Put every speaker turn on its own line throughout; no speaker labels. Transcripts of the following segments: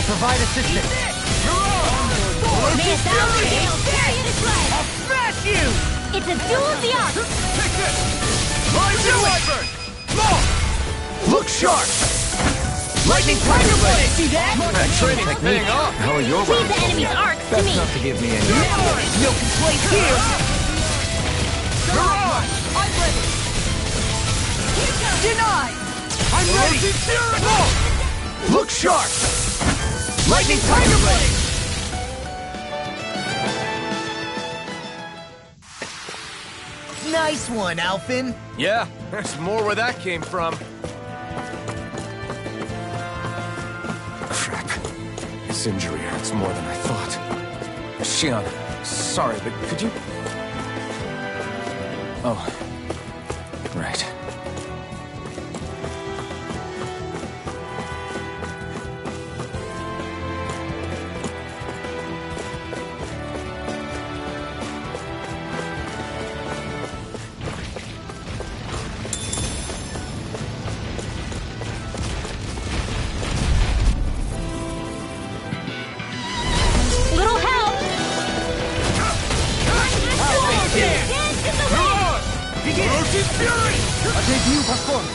shall provide assistance.
May a thousand gales carry it aside.
I'll smash you!
It's a duel of the arts.
Take this! Rising Wyvern!
Look sharp! Lightning Tiger Blade!
See that?
That training's paying off!
How are your
Leave the enemy's arcs to
Best
me.
not to give me any.
No complaints here!
Hurrah!
I'm ready! Denied!
I'm ready!
Look sharp! Lightning Tiger Blade!
Nice one, Alphin!
Yeah, there's more where that came from.
Crap. This injury hurts more than I thought. Shionne, sorry, but could you... Oh. Right.
Little help.
Orochi's Fury!
A debut performance!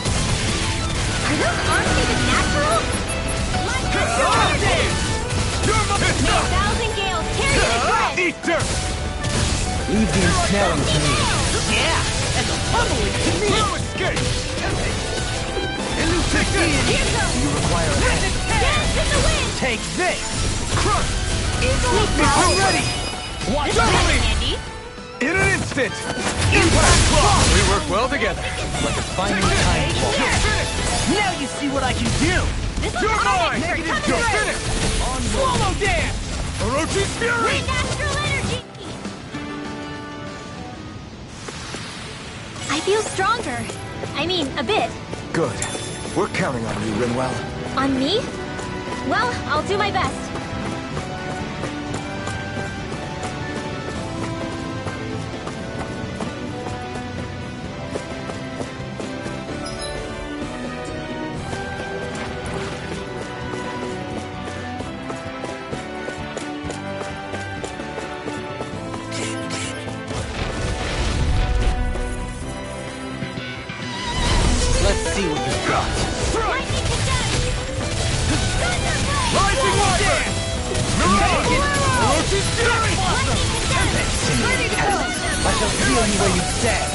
Are those arms even natural? May a thousand gales carry it aside.
Eat dirt!
Leave the ensnaring to me.
Yeah! That's a pummeling to me!
No escape!
Elusive deity!
Do you require a hand?
Dance in the wind.
Take this!
Crush!
I'm ready!
This is handy.
In an instant! Impact Claw! We work well together.
Like a finding time clock.
Now you see what I can do!
This is
You're mine!
coming
You're
through.
finished!
Swallow dance!
Orochi's Fury!
Natural energy. I feel stronger. I mean, a bit.
Good. We're counting on you, Rinwell.
On me? Well, I'll do my best.
Let's see what you've got.
Lightning condensed. Thunderblade.
Rising Wyvern! Orochi's Fury!
Lightning condensed. Ready to go.
I shall feel you where you stand.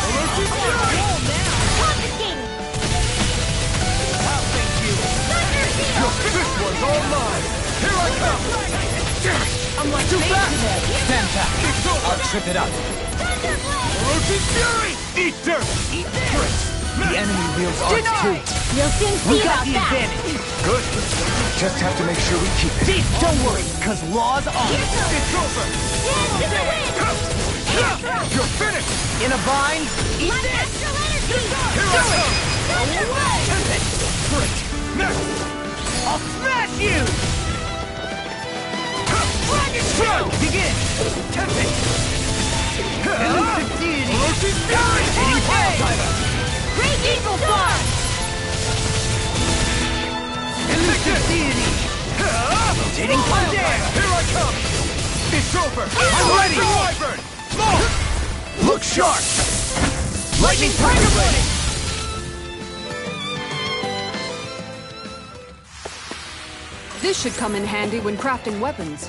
Orochi's Fury!
Confiscated.
This one's all mine! Here I come!
I'm like too fast!
Stand back. I'll trip it up.
Thunderblade.
Orochi's Fury! Eat dirt!
Eat this!
The enemy wields arts too.
You'll soon
We
see
got
about
the
that.
advantage!
Good.
Just have to make sure we keep it.
Don't worry, cause law's on!
It's over!
Dance in the wind.
You're finished!
In a bind? Eat
My
this!
natural energy.
Here I come!
Thunderblade.
Great!
Next!
I'll smash you!
Dragon Strike!
Begin! Tempest! Elusive deity!
Orochi's Fury!
Hitting Pile Driver!
Great eagle star.
Elusive deity! Rotating Pile Driver!
Here I come! It's over!
I'm ready!
Wyvern! More!
Look sharp! Lightning Tiger Blade!
This should come in handy when crafting weapons.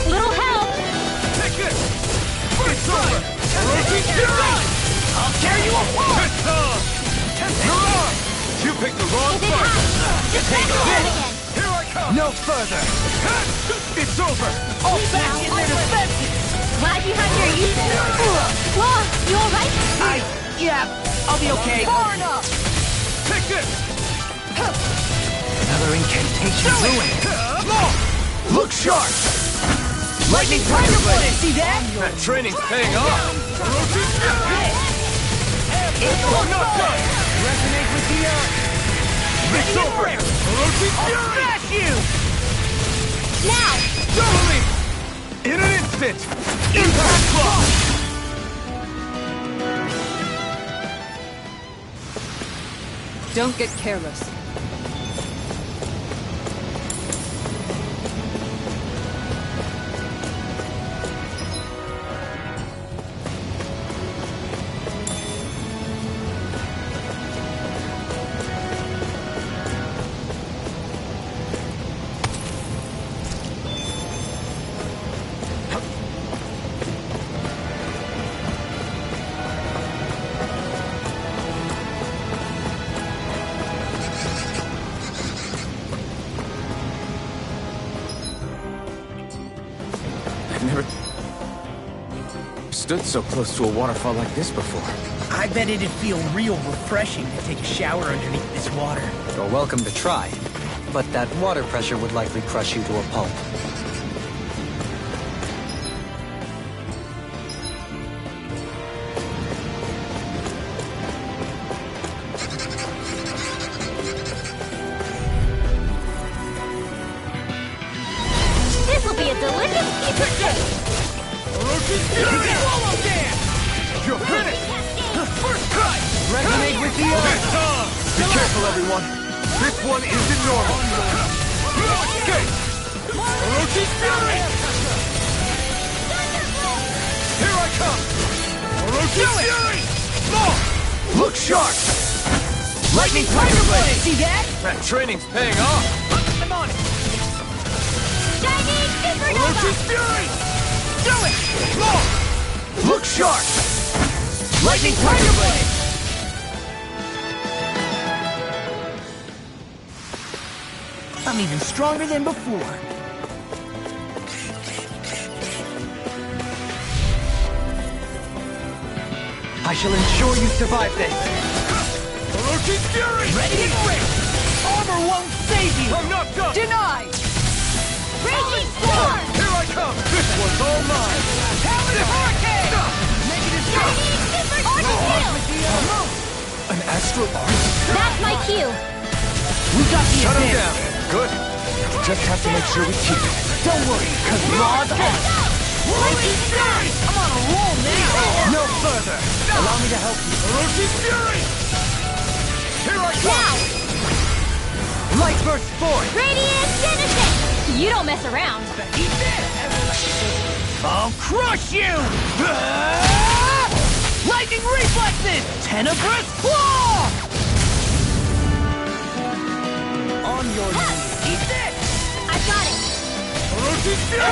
Little help.
Take this! It's over! Orochi's Fury!
I'll tear you apart!
It's on! You're on! You picked the wrong
If it
fight!
happens, just
Take
back
this!
again.
Here I come!
No further!
It's over!
All back in their defenses!
Glad you had your use. Law, you alright?
Yeah, I'll be okay. Far enough!
Take this!
Another incantation ruined. Look sharp!
Lightning Tiger Blade! See that?
That training's paying off!
It's
I'm not done!
Resonate with the earth! Ready
It's
and
over!
ready!
Orochi's
I'll
Fury!
smash you!
Now!
Double me! In an instant! Impact Claw!
Don't get careless.
I've never stood so close to a waterfall like this before.
I bet it'd feel real refreshing to take a shower underneath this water.
You're welcome to try, but that water pressure would likely crush you to a pulp.
This'll be a delicious piece of cake!
Orochi's Fury!
Swallow dance!
You're finished!
First cut! Resonate with the earth!
It's on! Be careful, everyone! This one isn't normal! Escape! Orochi's Fury! Here I come! Orochi's Fury! More! Look sharp!
Lightning Tiger Blade! See that?
That training's paying off!
I'm on it!
Chinese Supernova!
Orochi's Fury!
Do it!
More! Look sharp!
Lightning Tiger Blade! I'm even stronger than before.
I shall ensure you survive this.
Orochi's Fury!
Ready and ready! Armor won't save you!
I'm not done!
Denied!
Raging Storm!
Here I come! This one's all mine!
Power Hurricane! Negative
Chinese Supernova!
An astral arm?
That's my cue!
We got the
Shut him
advantage.
down! Good. Just have to make sure we keep it.
Don't worry, cause Law's on it.
Lightning Storm!
I'm on a roll now!
No further! Allow me to help you.
Orochi's Fury! Here I come!
Now!
Light burst forth!
Radiant Genesis! You don't mess around!
Eat this! I'll crush you! Ah! Lightning reflexes! Tenebrous claw! On your knees. Eat this!
I got it!
Orochi's Fury!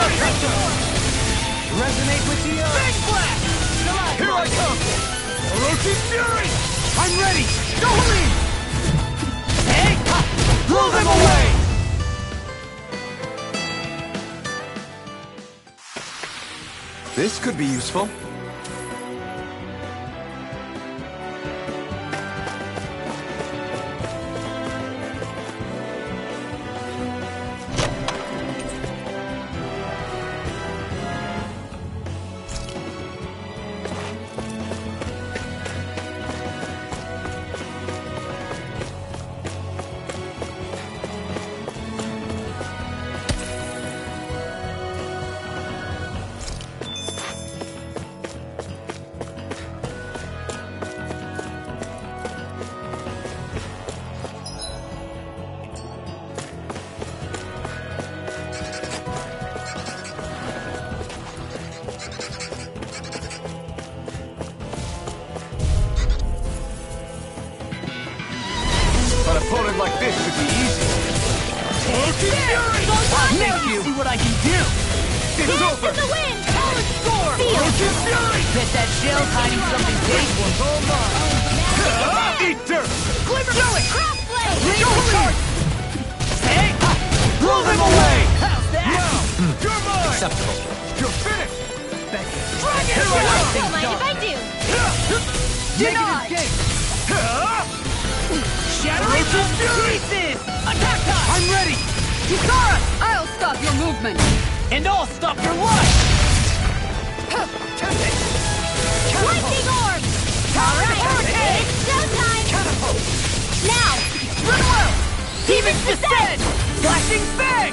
Resonate with the earth!
Big blast!
Here I come! Orochi's Fury!
I'm ready! Go in! Hey! Blow them away!
This could be useful. An opponent like this should be easy.
Orochi's Fury!
Now you see what I can do!
It's over!
In the wind!
Storm!
Seal!
Orochi's Fury!
Bet that shell's hiding something dangerous.
All mine! Eat dirt!
Glimmer! Do it!
Crossblade!
Hey! Blow them away! How's that?
Now! You're mine!
Acceptable.
You're finished!
Dragon!
Here I come!
Don't mind if I do!
Negative gate! Shattering to pieces! Attack time!
I'm ready! Kisara! I'll stop your movement!
And I'll stop your life!
Lightning orb! Alright, it's showtime!
Catapult!
Now!
Run well! Demon's Descent! Flashing Fang!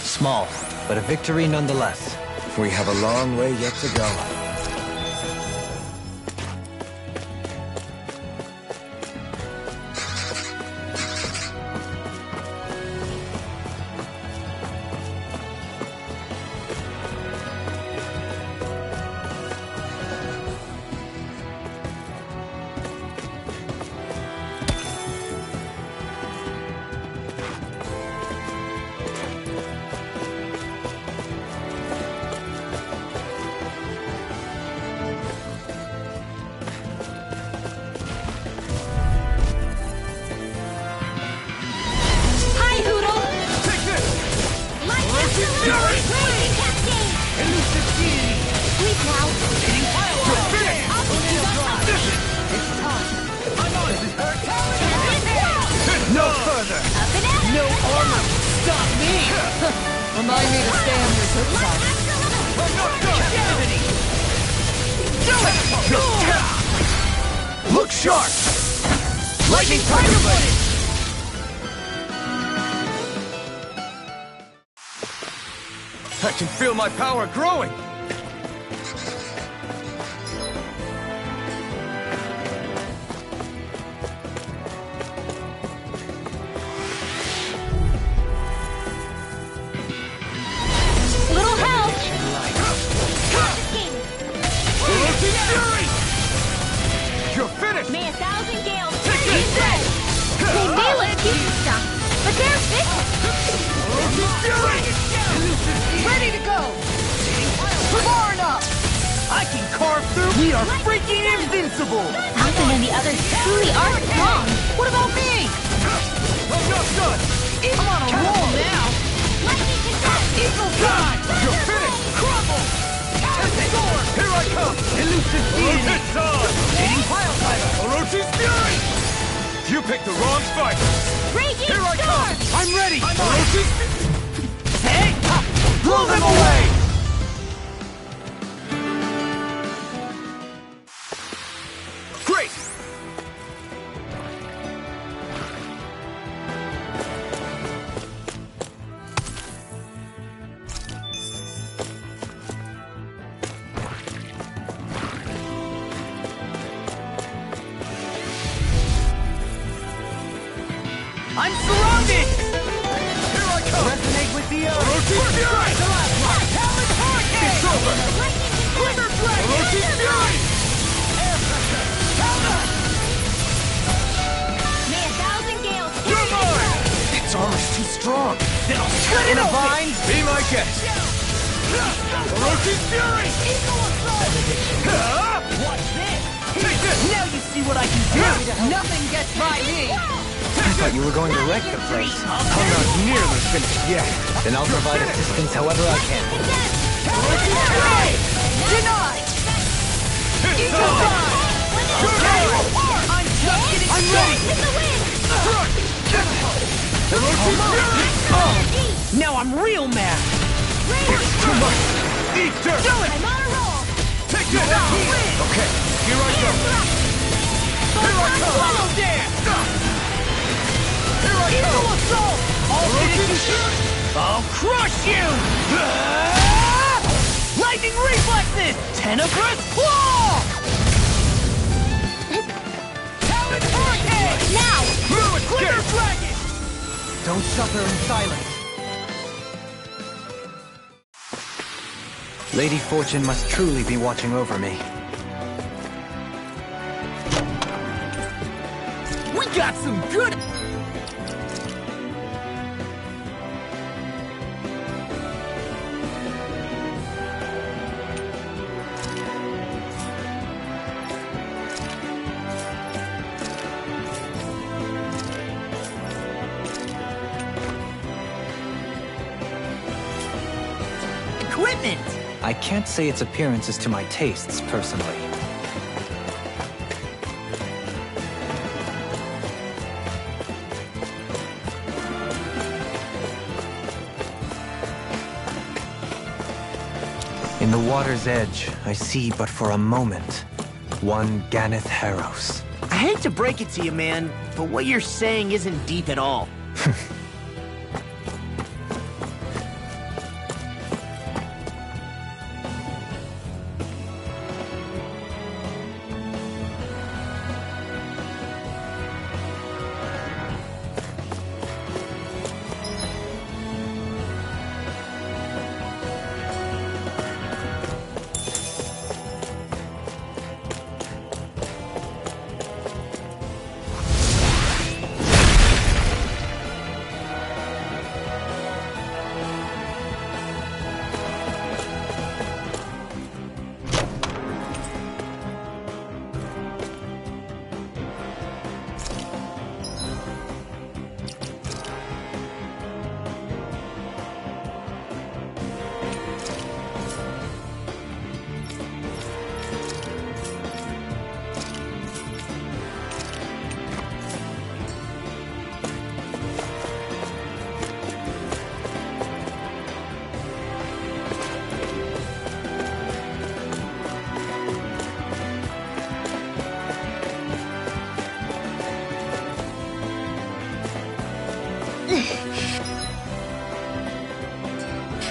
Small, but a victory nonetheless.
We have a long way yet to go.
Remind me to stay on your good side.
Look sharp! Lightning Tiger Blade! I can feel my power growing! You're finished!
May 1,000 gales take you dead! They may look cute and stuff, but they're vicious!
Ready to go! Far up!
I can carve through! We are freaking invincible!
Alvin and the others truly are strong!
What about me?
I'm not done!
I'm on a roll now!
Lightning Descent!
Eagle God!
You're finished!
Crumble! Sword!
Here I come!
Elusive Deity!
It's on!
Dating Pile Driver!
Orochi's Fury! You picked the wrong fight!
Raging
Here I come!
Storm!
I'm ready! Orochi's...
Hey! Blow them away!
Great!
I'm surrounded!
Here I come!
Resonate with the earth!
Orochi's Fury!
Talon Hurricane!
It's over!
Glimmer Dragon!
Orochi's Fury!
Air pressure! Counter!
May 1,000 gales
You're
take you
mine!
dead!
It's almost too strong.
Then I'll cut it open! Vine!
Be my guest! Orochi's Fury!
Eagle Assault! What's this?
Take this!
Now you see what I can do!
Nothing gets by me!
I thought you were going to wreck the place.
I'm not nearly finished yet.
Then I'll provide assistance however I can.
Denied!
It's on!
I'm just getting
I'm ready!
In the wind!
Orochi's Fury!
Now I'm real mad!
Too much! Eat dirt!
Do it!
I'm on a roll!
Take this! Okay, here I go! Here I come!
Swallow dance!
Here I
Eagle
come!
Assault! I'll finish you! I'll crush you! Ah! Lightning reflexes! Tenebrous claw! Talon Hurricane!
Now!
Glimmer Dragon!
Don't suffer in silence. Lady Fortune must truly be watching over me.
We got some good... equipment!
I can't say its appearance is to my tastes, personally. In the water's edge, I see but for a moment one Ganeth Harrows.
I hate to break it to you, man, but what you're saying isn't deep at all.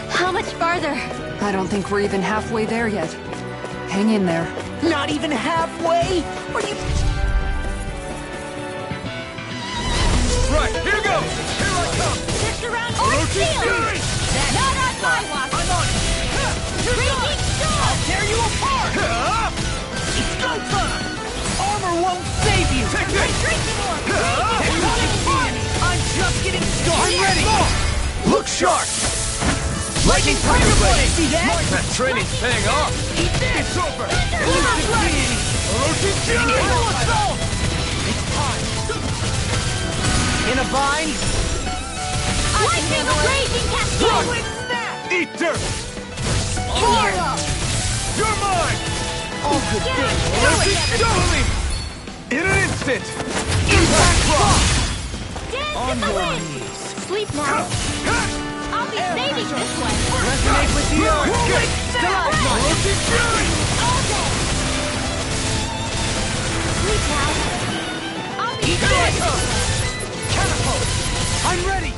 How much farther?
I don't think we're even halfway there yet. Hang in there.
Not even halfway? Are you...
Right, here goes! Here I come!
Just around
Orochi's
shield!
Fury!
Not on my watch!
I'm on it!
Raging storm!
I'll tear you apart! It's go time! Armor won't save you!
Drinking orb!
I'm just getting started!
I'm ready! Look sharp!
Lightning Tiger Blade! See that?
That training's paying off!
Eat this!
It's over!
Elusive Blade!
Orochi's Fury!
Full assault! It's time! In a bind?
Lightning raging cascade!
Quick snap!
Eat dirt!
Hero!
You're mine!
All good things!
Orochi's Fury! In an instant! Impact Rock!
Dance
On
in the
your
wind!
knees!
Sleep now! I'll be saving this one!
Resonate with the earth!
Quick
Stop!
Orochi's Fury!
All day! Sleep now! I'll be
Eat
saving
this! Catapult! I'm ready!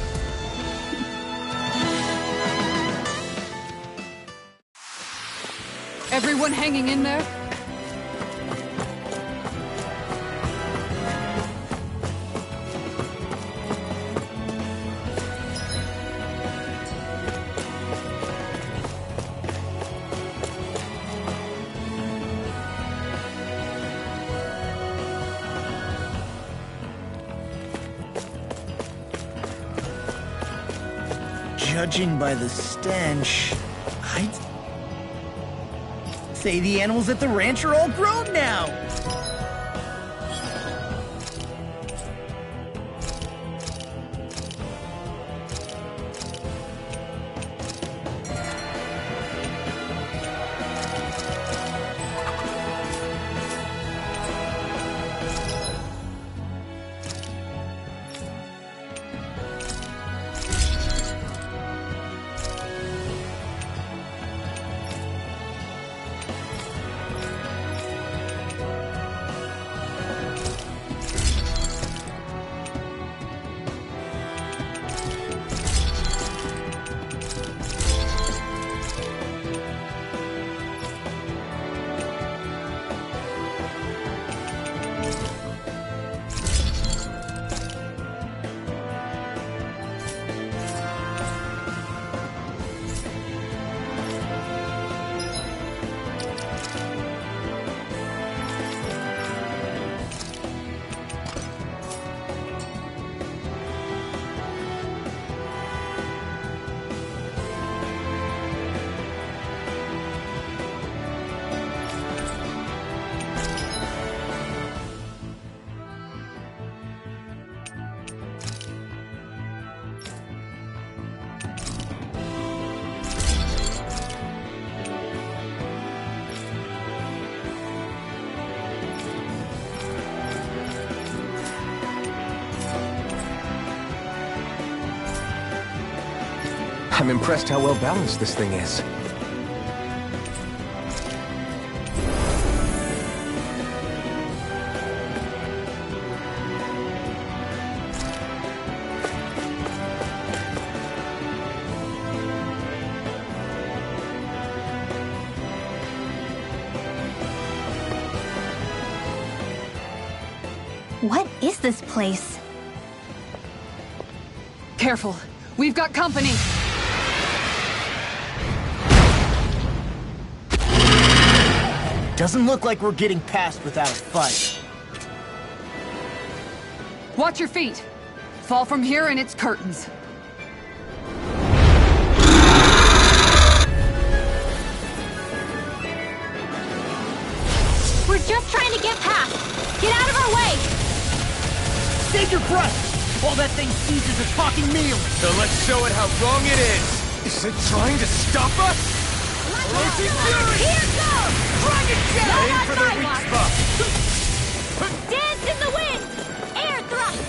Everyone hanging in there?
Judging by the stench, I'd say the animals at the ranch are all grown now.
I'm impressed how well balanced this thing is.
What is this place?
Careful. We've got company.
Doesn't look like we're getting past without a fight.
Watch your feet. Fall from here and it's curtains.
We're just trying to get past. Get out of our way!
Save your breath! All that thing sees is a talking meal!
So let's show it how wrong it is!
Is it trying to stop us?
Roaching Fury!
Here it goes!
Dragon Jet!
Not
Aim
on
for the
my
weak
watch.
spot!
Dance in the wind! Air thrust!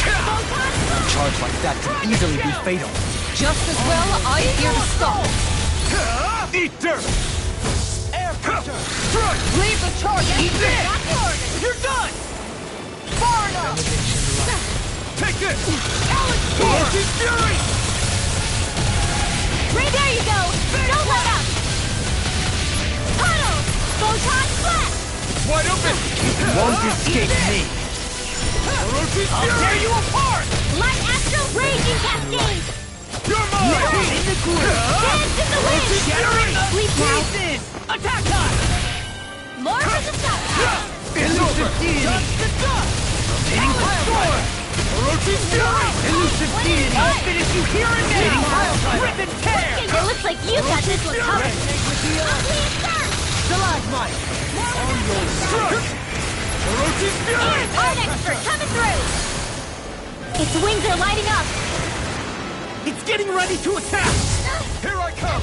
A charge like that could easily be fatal.
Just as well, I'm here to stop.
Eat dirt! Strike!
Leave the charge.
Eat this!
That's the order!
You're done! Far enough! Take this! Roaching Fury!
Right there you go! Don't let up! Puddle! Photon flash!
Wide open!
Won't escape me!
Roaching
I'll
Fury!
tear you apart!
Light astral raging cascade!
You're mine!
In the groove!
Dance in the wind!
Shattering the
Sleep now!
pieces! Attack time!
More for the stop!
Elusive deity!
Just the dust!
Hitting pile driver!
Roaching Fury!
Elusive deity! I'll finish you here and now! Hitting pile driver! Rip and tear!
It looks like you got this one covered! Unclean start!
Stalagmite! On your
Strike! Roaching Fury!
Art expert coming through! Its wings are lighting up!
It's getting ready to attack!
Here I come!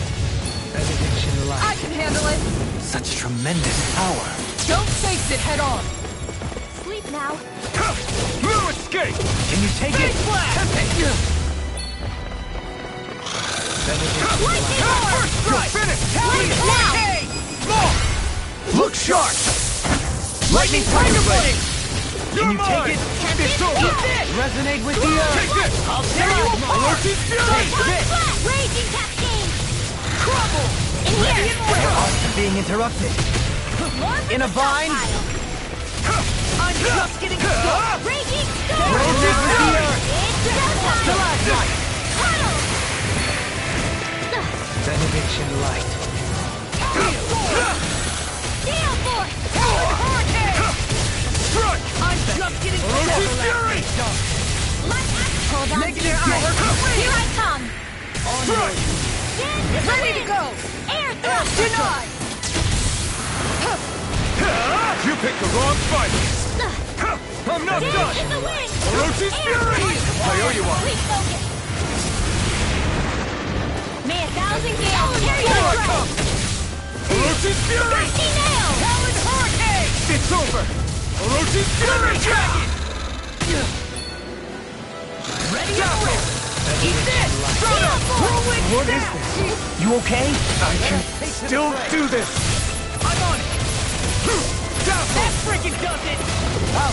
I can handle it.
Such tremendous power.
Don't face it head on.
Sleep now!
No escape!
Can you take
Big
it?
blast!
Lightning roar!
First strike! Finish!
Now!
Look sharp!
Lightning Tiger Blade!
You're
you take
mine!
it?
It's over!
Resonate with the
Take
earth!
this!
I'll tear you apart!
Roaching Fury!
Photon flash! Raging cascade!
Crumble!
In here!
They're also being interrupted.
More for
In a
the
vine?
stockpile.
I'm just getting started!
Raging storm!
Resonate with the earth!
It's showtime!
Stalagmite!
Puddle!
Benediction light.
Steel force!
Strike!
I'm just getting
Roaching
started!
Fury!
Light action! Hold on to
Negative
your arms!
power.
Here I come!
Strike!
Dance in the
Ready to
wind!
go.
Air thrust!
Denied.
You picked the wrong fight! I'm not
Dance
done!
in the wind!
Roaching
Air
Fury!
thrust!
I owe you one!
Please focus! May 1,000 gales carry
Here I
you
come! Roaching Fury!
Thirsty nail!
Talon Hurricane! It's over! Roaching Fury! Dragon!
Ready up! Eat this!
Steel force!
What is this? You okay? I can still do this.
I'm on it! That freaking does it!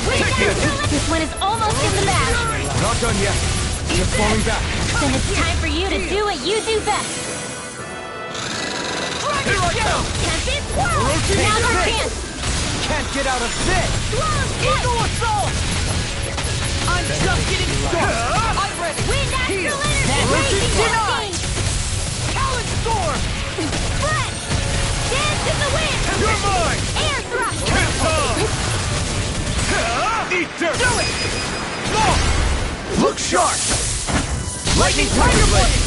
Wind action! This one is almost in the bag.
Not done yet. Just falling back.
Then it's time for you to do what you do best.
Here I come!
Tempest swirl!
Roaching
Now's our
Fury!
chance!
Can't get out of this.
Swirl
Eagle
strike!
Assault! I'm just getting started!
I'm ready.
Wind astral energy!
That
Raging
denied.
cascade!
Talon Storm!
Spread! Dance in the wind!
You're mine!
Air thrust!
It's on! Eat dirt!
Do it!
Look sharp.
Lightning Tiger Blade!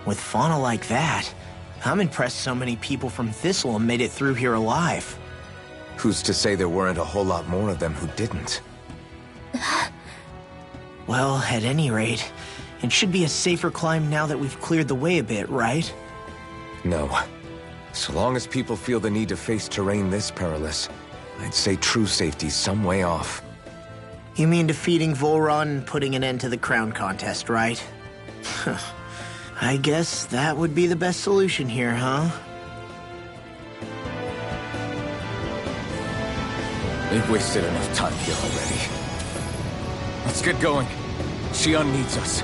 With fauna like that, I'm impressed so many people from Thistle made it through here alive.
Who's to say there weren't a whole lot more of them who didn't?
Well, at any rate, it should be a safer climb now that we've cleared the way a bit, right?
No. So long as people feel the need to face terrain this perilous, I'd say true safety's some way off.
You mean defeating Volron and putting an end to the crown contest, right? I guess that would be the best solution here, huh?
They've wasted enough time here already. Let's get going. Shionne needs us.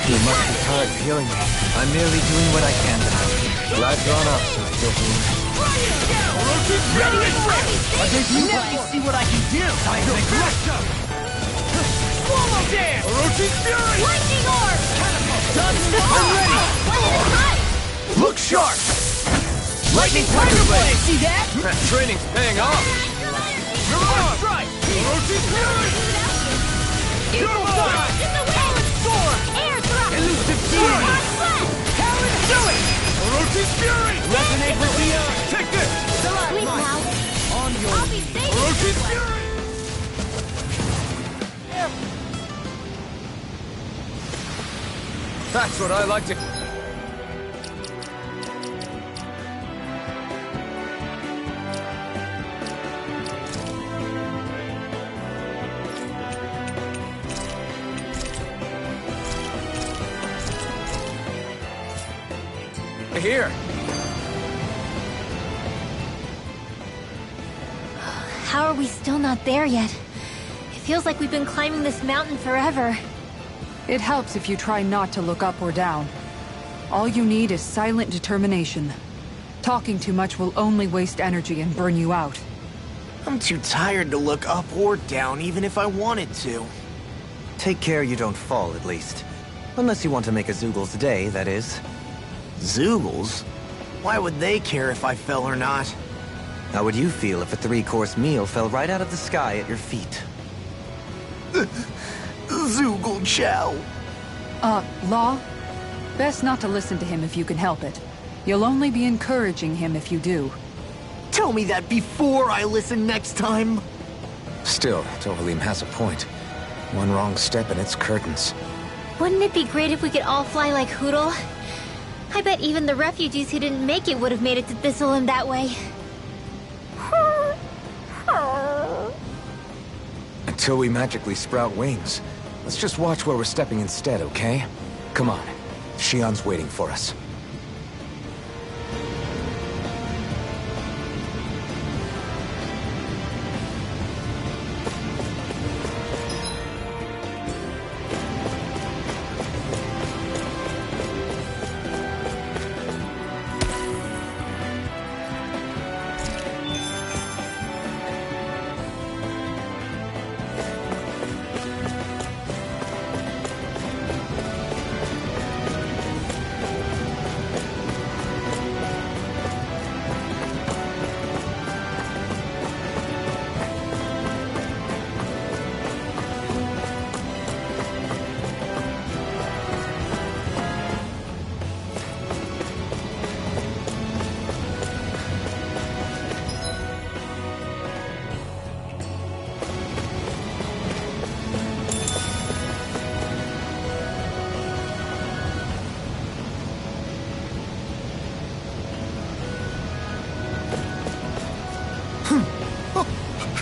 You must be tired of healing me. I'm merely doing what I can to help. Glad you're on our side, Yohin.
Ready and ready! Let me see what I can do! Swallow dance! Orochi's Fury!
Lightning orb!
Done! I'm ready!
One at a time!
Look sharp! Lightning Tiger Blade! See that?
That training's paying off!
You're on! Strike! Orochi's Fury! Beautiful Force!
In the way!
Storm!
Air drop!
Elusive Fury! Talon! Do it! Orochi's Fury! Resonate with the take this!
Sleep now.
On your
I'll be safe.
Orochi's Fury!
That's what I like to... Here.
How are we still not there yet? It feels like we've been climbing this mountain forever.
It helps if you try not to look up or down. All you need is silent determination. Talking too much will only waste energy and burn you out.
I'm too tired to look up or down, even if I wanted to.
Take care you don't fall, at least. Unless you want to make a Zoogel's day, that is.
Zoogles? Why would they care if I fell or not?
How would you feel if a 3-course meal fell right out of the sky at your feet?
Zoogle Chow.
Law? Best not to listen to him if you can help it. You'll only be encouraging him if you do.
Tell me that before I listen next time.
Still, Tovalim has a point. One wrong step and it's curtains.
Wouldn't it be great if we could all fly like Hootle? I bet even the refugees who didn't make it would have made it to Thistleland that way.
Until we magically sprout wings. Let's just watch where we're stepping instead, okay? Come on. Shionne's waiting for us.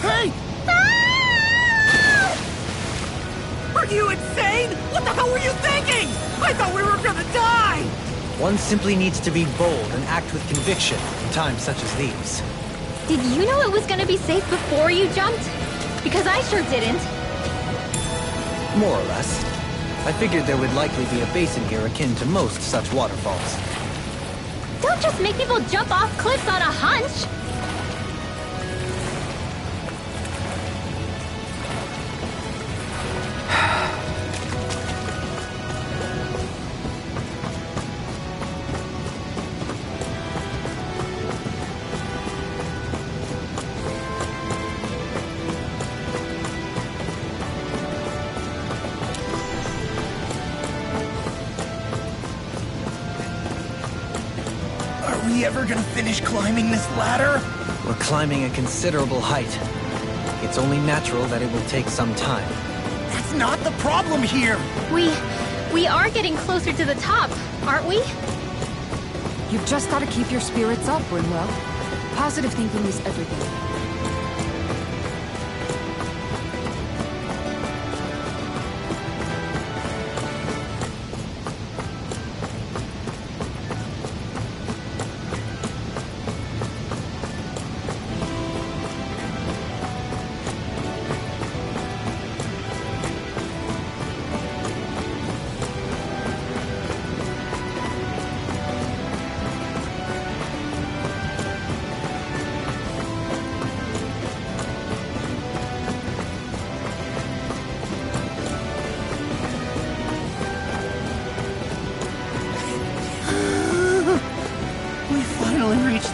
Hey! Are you insane? What the hell were you thinking? I thought we were gonna die!
One simply needs to be bold and act with conviction in times such as these.
Did you know it was gonna be safe before you jumped? Because I sure didn't.
More or less. I figured there would likely be a basin here akin to most such waterfalls.
Don't just make people jump off cliffs on a hunch!
we ever gonna finish climbing this ladder?
We're climbing a considerable height. It's only natural that it will take some time.
That's not the problem here!
We are getting closer to the top, aren't we?
You've just got to keep your spirits up, Brimwell. Positive thinking is everything.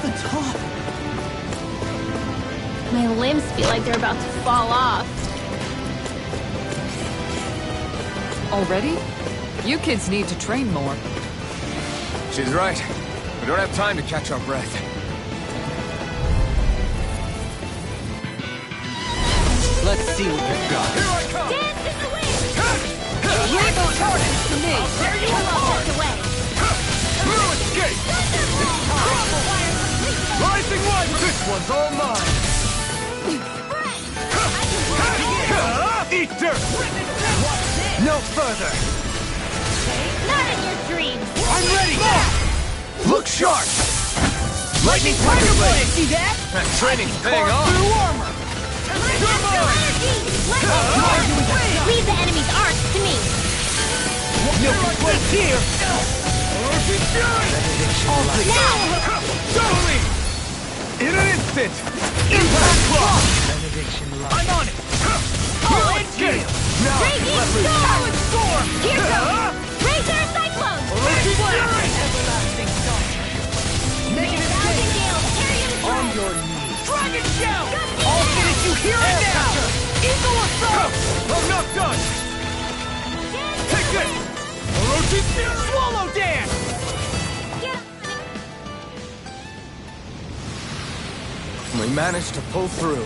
The top.
My limbs feel like they're about to fall off.
Already? You kids need to train more.
She's right. We don't have time to catch our breath.
Let's see what you've got.
Here I come!
Dance in the wind!
Leave the charges to me!
I'll tear you apart! Away.
Blue escape! Rising one! This one's all mine! Eat dirt! No further!
Not in your dreams!
I'm ready! Look sharp! Lightning Tiger Blade!
See that?
That training's paying off!
Armor! Leave the enemy's arcs to me!
No complaints here!
Now!
Totally! In an instant! Impact block! I'm on it!
Oh,
it's game! Now
Raging
let loose!
Storm!
Storm!
Here goes! Razor Cyclone!
Roshi Fury!
Everlasting sun.
Negative Thousand Gale! Harriet
On
Strike!
your knees.
Dragon Shell!
I'll
finish you here and now! Eagle Assault! I'm not done! Take this! Orochi Fury! Swallow Dance! We managed to pull through.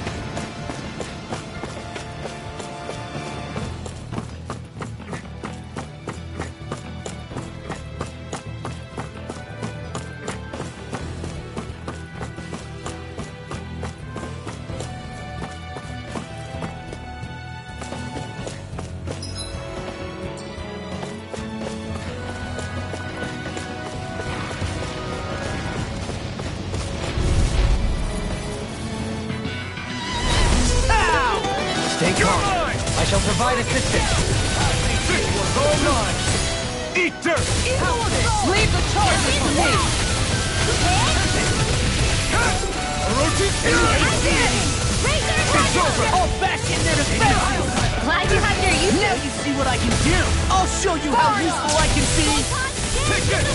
Stay calm. I shall provide assistance.
This one's all mine! Eat dirt!
Leave the charges to me!
Orochi Fury! It's over!
All back in their defense!
Glad you have your use.
Now you see what I can do! I'll show you how useful I can be!
Take this!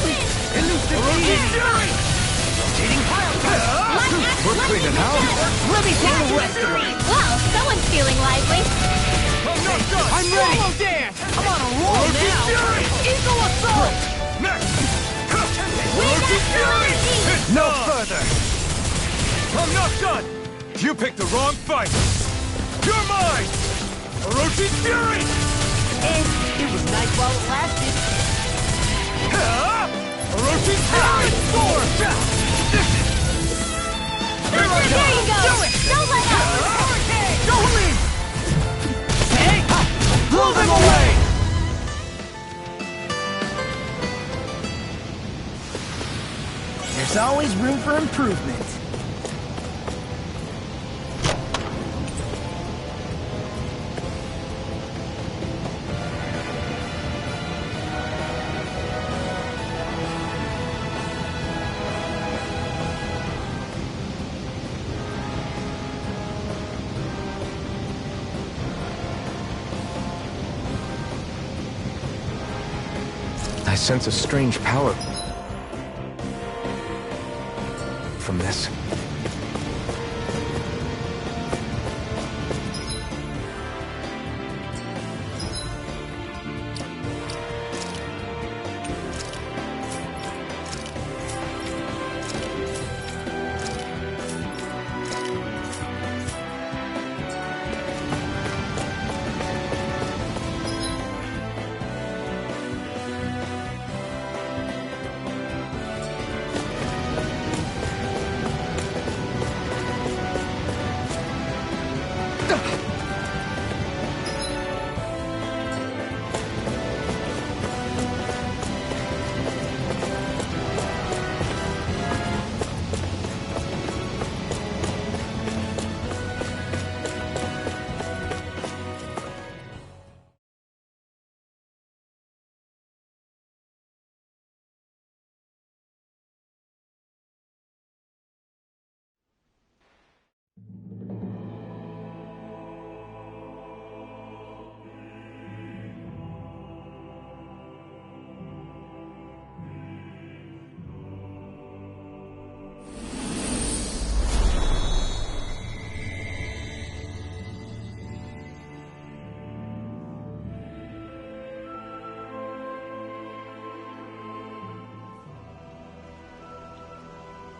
Elusive
Orochi
Eve!
Fury! We're cleaning house!
Let me take the rest of it!
Well, someone's feeling lively.
I'm not done!
I'm ready! Swallow dance! I'm on a roll
Orochi
now!
Fury!
Eagle Assault!
Next!
We've
Orochi
got
Fury!
energy!
It's
No
on!
further.
I'm not done! You picked the wrong fight! You're mine! Orochi Fury!
And it was nice while it lasted.
Orochi Fury! Sword!
There you go!
Do it!
Don't let up!
Don't leave! Hey! Blow them away!
There's always room for improvement.
I sense a strange power from this.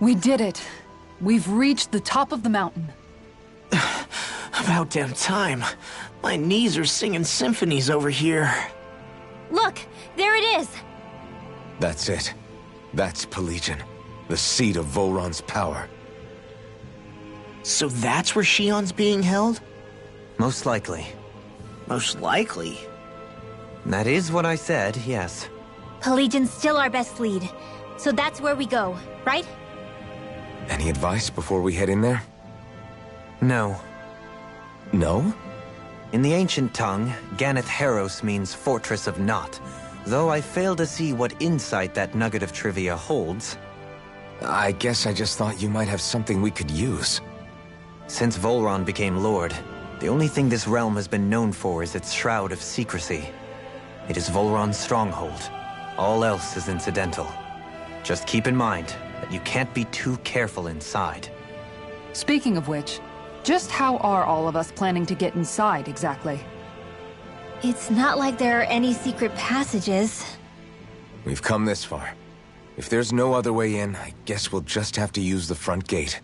We did it. We've reached the top of the mountain.
About damn time. My knees are singing symphonies over here.
Look, there it is.
That's it. That's Pelegion, the seat of Volron's power.
So that's where Shionne's being held?
Most likely.
Most likely.
That is what I said, yes.
Pelegion's still our best lead. So that's where we go, right?
Any advice before we head in there?
No.
No?
In the ancient tongue, Ganeth Heros means Fortress of Naught, though I fail to see what insight that nugget of trivia holds.
I guess I just thought you might have something we could use.
Since Volron became Lord, the only thing this realm has been known for is its shroud of secrecy. It is Volron's stronghold. All else is incidental. Just keep in mind that you can't be too careful inside.
Speaking of which, just how are all of us planning to get inside, exactly?
It's not like there are any secret passages.
We've come this far. If there's no other way in, I guess we'll just have to use the front gate.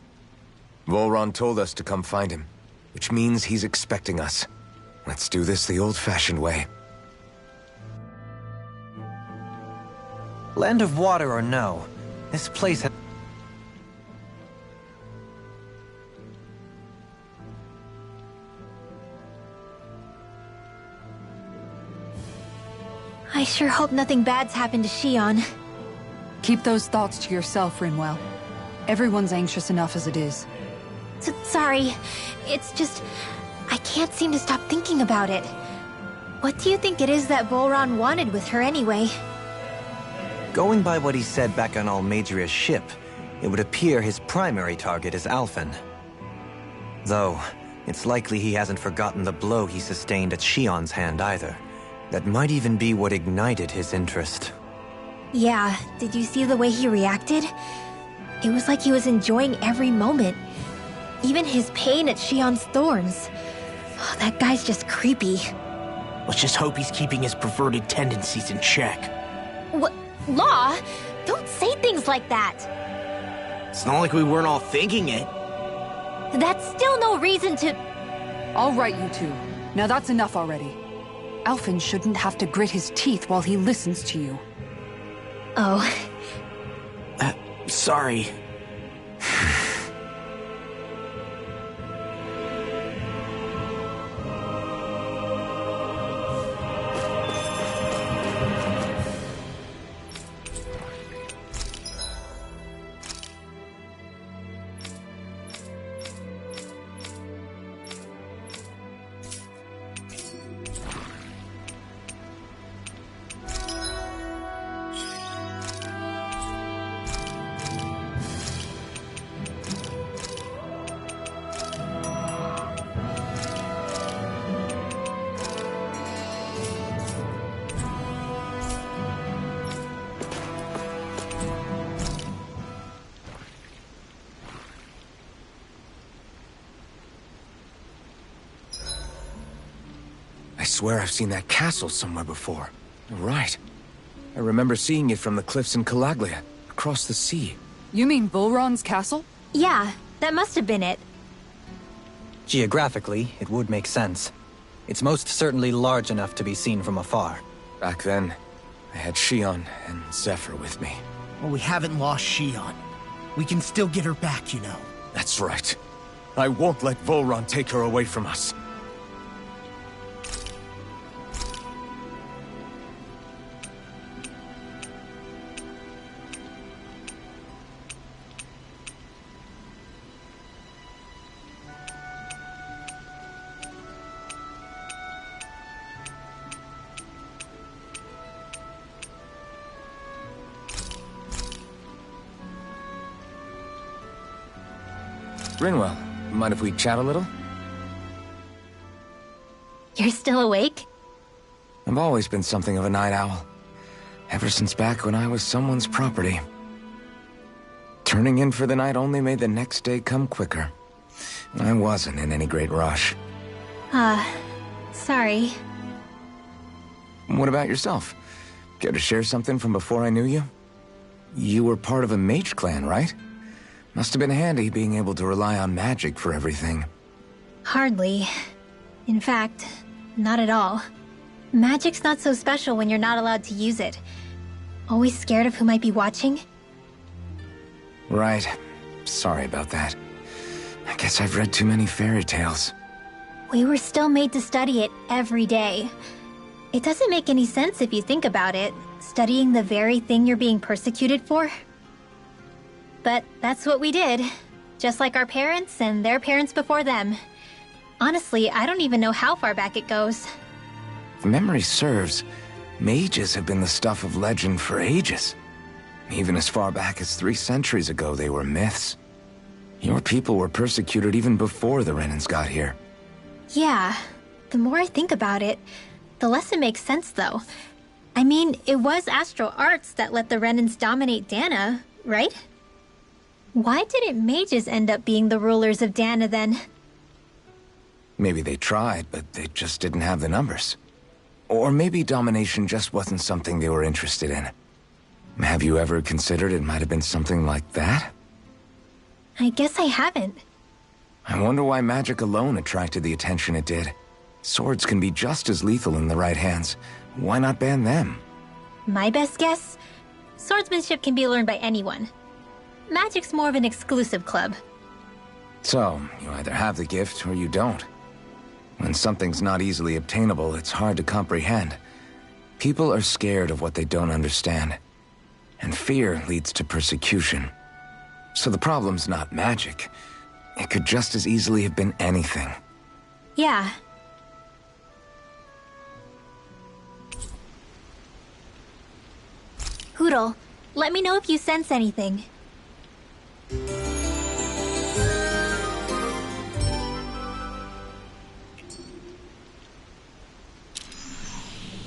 Volron told us to come find him, which means he's expecting us. Let's do this the old-fashioned way.
Land of water or no, this place has...
I sure hope nothing bad's happened to Shionne.
Keep those thoughts to yourself, Rinwell. Everyone's anxious enough as it is.
Sorry. It's just... I can't seem to stop thinking about it. What do you think it is that Volron wanted with her anyway?
Going by what he said back on Almadria's ship, it would appear his primary target is Alphen. Though, it's likely he hasn't forgotten the blow he sustained at Shionne's hand either. That might even be what ignited his interest.
Yeah, did you see the way he reacted? It was like he was enjoying every moment. Even his pain at Shionne's thorns. Oh, that guy's just creepy.
Let's just hope he's keeping his perverted tendencies in check.
What? Law? Don't say things like that.
It's not like we weren't all thinking it.
That's still no reason to...
All right, you two. Now that's enough already. Alphen shouldn't have to grit his teeth while he listens to you.
Oh.
Sorry.
I swear I've seen that castle somewhere before. You're right. I remember seeing it from the cliffs in Calaglia, across the sea.
You mean Volron's castle?
Yeah, that must have been it.
Geographically, it would make sense. It's most certainly large enough to be seen from afar.
Back then, I had Shionne and Zephyr with me.
Well, we haven't lost Shionne. We can still get her back, you know.
That's right. I won't let Volron take her away from us. Rinwell, mind if we chat a little?
You're still awake?
I've always been something of a night owl. Ever since back when I was someone's property. Turning in for the night only made the next day come quicker. I wasn't in any great rush.
Sorry.
What about yourself? Care to share something from before I knew you? You were part of a mage clan, right? Must have been handy being able to rely on magic for everything.
Hardly. In fact, not at all. Magic's not so special when you're not allowed to use it. Always scared of who might be watching?
Right. Sorry about that. I guess I've read too many fairy tales.
We were still made to study it every day. It doesn't make any sense if you think about it, studying the very thing you're being persecuted for. But that's what we did, just like our parents and their parents before them. Honestly, I don't even know how far back it goes.
If memory serves, mages have been the stuff of legend for ages. Even as far back as 3 centuries ago, they were myths. Your people were persecuted even before the Renans got here.
Yeah, the more I think about it, the less it makes sense, though. I mean, it was astral arts that let the Renans dominate Dana, right? Why didn't mages end up being the rulers of Dana, then?
Maybe they tried, but they just didn't have the numbers. Or maybe domination just wasn't something they were interested in. Have you ever considered it might have been something like that?
I guess I haven't.
I wonder why magic alone attracted the attention it did. Swords can be just as lethal in the right hands. Why not ban them?
My best guess? Swordsmanship can be learned by anyone. Magic's more of an exclusive club.
So, you either have the gift or you don't. When something's not easily obtainable, it's hard to comprehend. People are scared of what they don't understand. And fear leads to persecution. So the problem's not magic. It could just as easily have been anything.
Yeah. Hootle, let me know if you sense anything.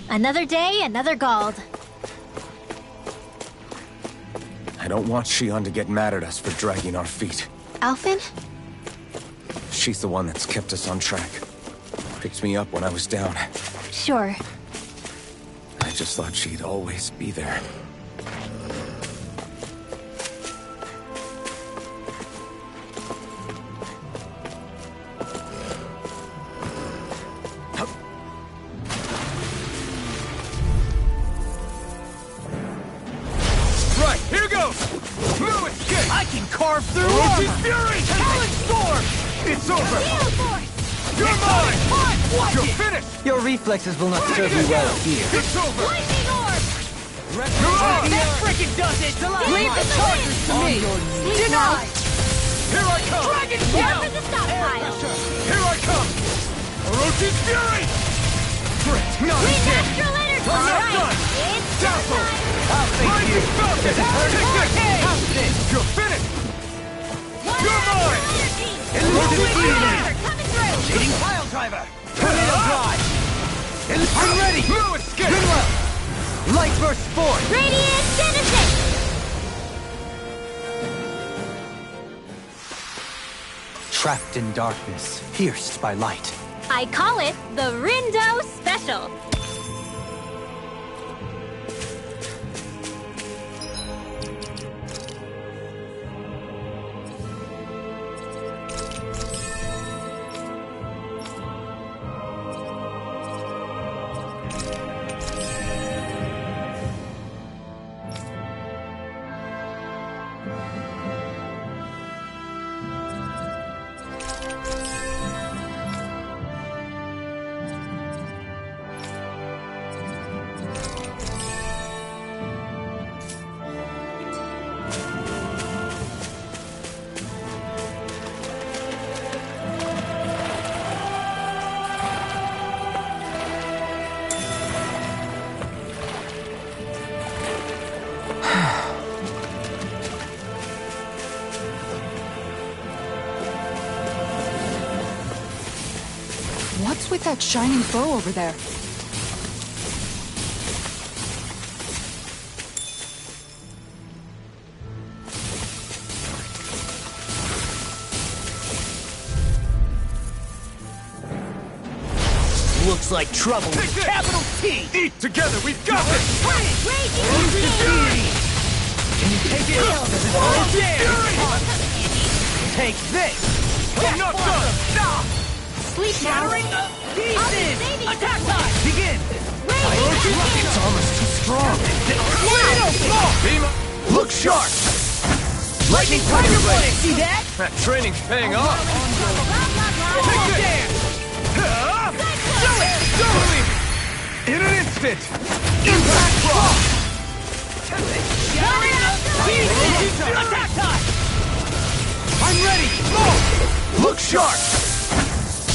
Another day, another Gald.
I don't want Shionne to get mad at us for dragging our feet.
Alphen?
She's the one that's kept us on track. Picked me up when I was down.
Sure.
I just thought she'd always be there.
Right, here goes! Move it, kick! I can carve through Orochi's fury! Talon storm! It's over! You're mine! You're finished!
Your reflexes will not serve you well here.
It's over!
Lightning orb!
You're on!
That freaking does it! Leave the chargers to me! Denied!
Here I come!
Dragon
Here
Tail!
for the stockpile!
Here I come! Orochi's fury! Frick, not
Green
again!
Astral Energy!
I'm not done!
It's
Dazzle!
time!
I'll face
Lightning
you.
Falcon!
Does it hurt?
Take this! You're finished! You're mine!
Illusion Fury!
Coming through!
Cheating pile driver! Tornado drive! I'm ready!
Blue escape!
Goodwill! Light burst forth!
Radiant Genesis!
Trapped in darkness, pierced by light.
I call it the Rindo Special.
What's with that shining bow over there?
Looks like trouble with
Take it!
capital T!
Eat together! We've got this!
Orochi's fury! Can you take it?
Orochi's fury! Take this! I'm not done! Stop!
Sleep
Shattering
now.
the pieces! Attack time!
Begin! It's almost too strong. Beam up! Look sharp! Lightning Tiger Blade!
See that?
That training's paying off! Take this! Do it! Don't leave! In an instant! Impact Block!
Shattering the pieces! Attack time!
I'm ready! Look sharp!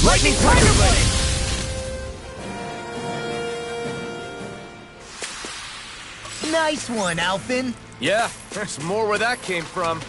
Lightning Tiger Blade!
Nice one, Alphen.
Yeah, there's more where that came from.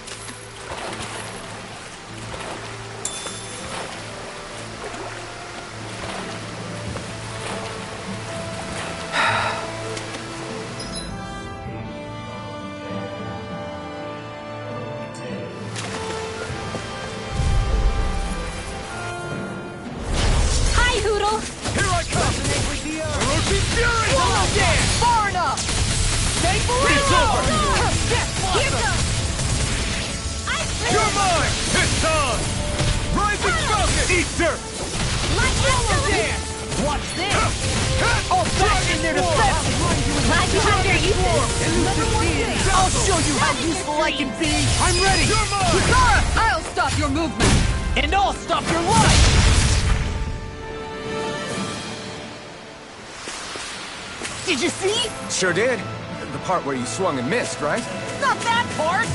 Hi, Hoodle.
Here I come! Orochi's Fury!
Swallow dance! Far enough! Stay for
It's over!
Here goes.
You're mine! It's on! Rising Falcon! Eat dirt!
Swallow dance! Watch this! All back in their defense!
Glad you have your uses.
I'll show you how useful I can be!
I'm ready! You're mine!
I'll stop your movement!
And I'll stop your life! Did you see?
Sure did. The part where you swung and missed, right?
Not that part!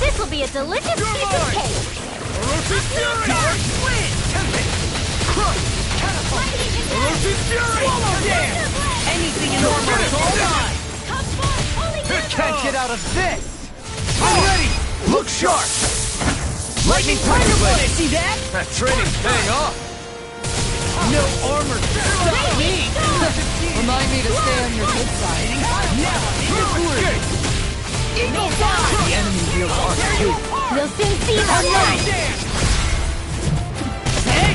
This will be a delicious piece of cake.
Orochi's Fury!
Dark Wind!
Crush! Orochi's Fury!
Swallow dance! Anything in order is all mine!
Can't get out of this! I'm ready! Look sharp! Lightning Tiger Blade!
See that?
That training's paying off.
No armor can stop me!
Remind me to stay on your good side.
Now I'm in the glory! Eagle Dive!
The enemy will arcade.
We'll soon see them.
Dance! Hey!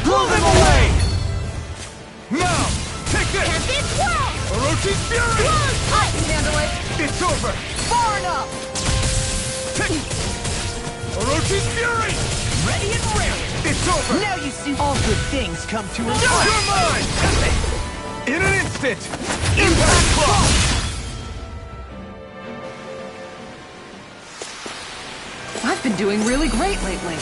Blow them away! Now! Take this!
This world.
Orochi's Fury!
I can handle it.
It's over!
Far enough!
Take... Orochi's Fury!
Ready and ready!
It's over!
Now you see all good things come to an
You're
end!
mine! In an instant! Impact Block!
I've been doing really great lately.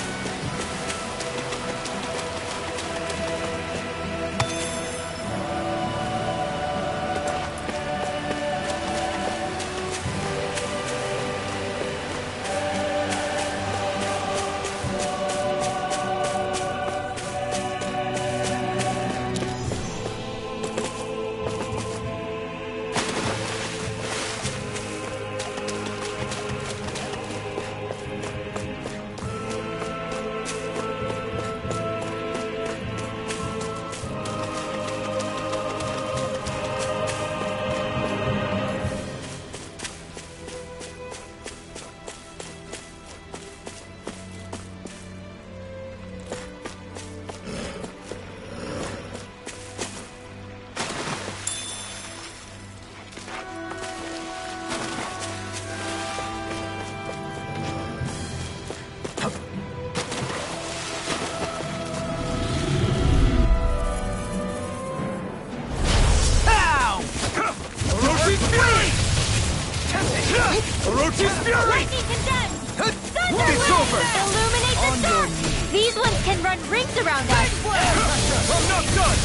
Orochi's Fury!
Lightning condemned. Thunder
It's
Wave.
over.
Illuminate the dark. These ones can run rings around us.
I'm not done!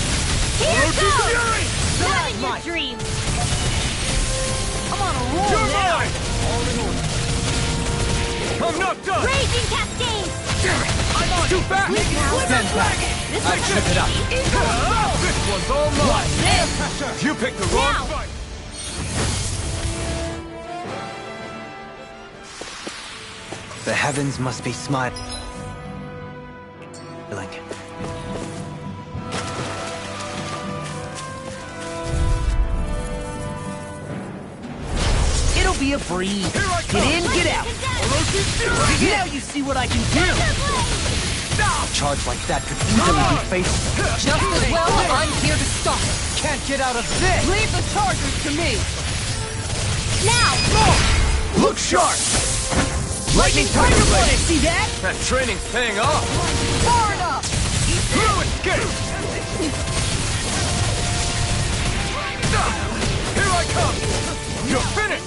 Here
Orochi's
goes.
Fury!
Not in your dreams.
I'm on a roll
You're
now!
mine! I'm not done!
Raging cascade.
I'm on too fast!
Stand back.
This
I
one's
trip it up.
This one's all mine! You picked the wrong
Now.
fight!
The heavens must be smiling.
It'll be a breeze.
Here I
Get
come.
in, get out! Now you see what I can do!
A charge like that could easily be fatal.
Just as well, I'm here to stop it.
Can't get out of this!
Leave the chargers to me!
Now!
Look sharp!
Lightning Tiger Blade! See that?
That training's paying off!
Far enough!
Blue escape! Here I come! You're finished!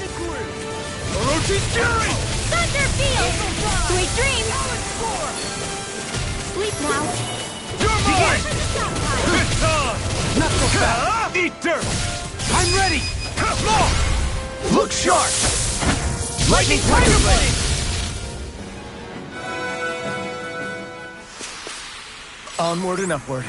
Orochi's Fury!
Thunderfield! Sweet dreams! Sleep now.
You're mine! It's on!
Not so fast!
Eat dirt!
I'm ready!
Come on!
Look sharp!
Lightning Tiger Blade!
Onward and upward.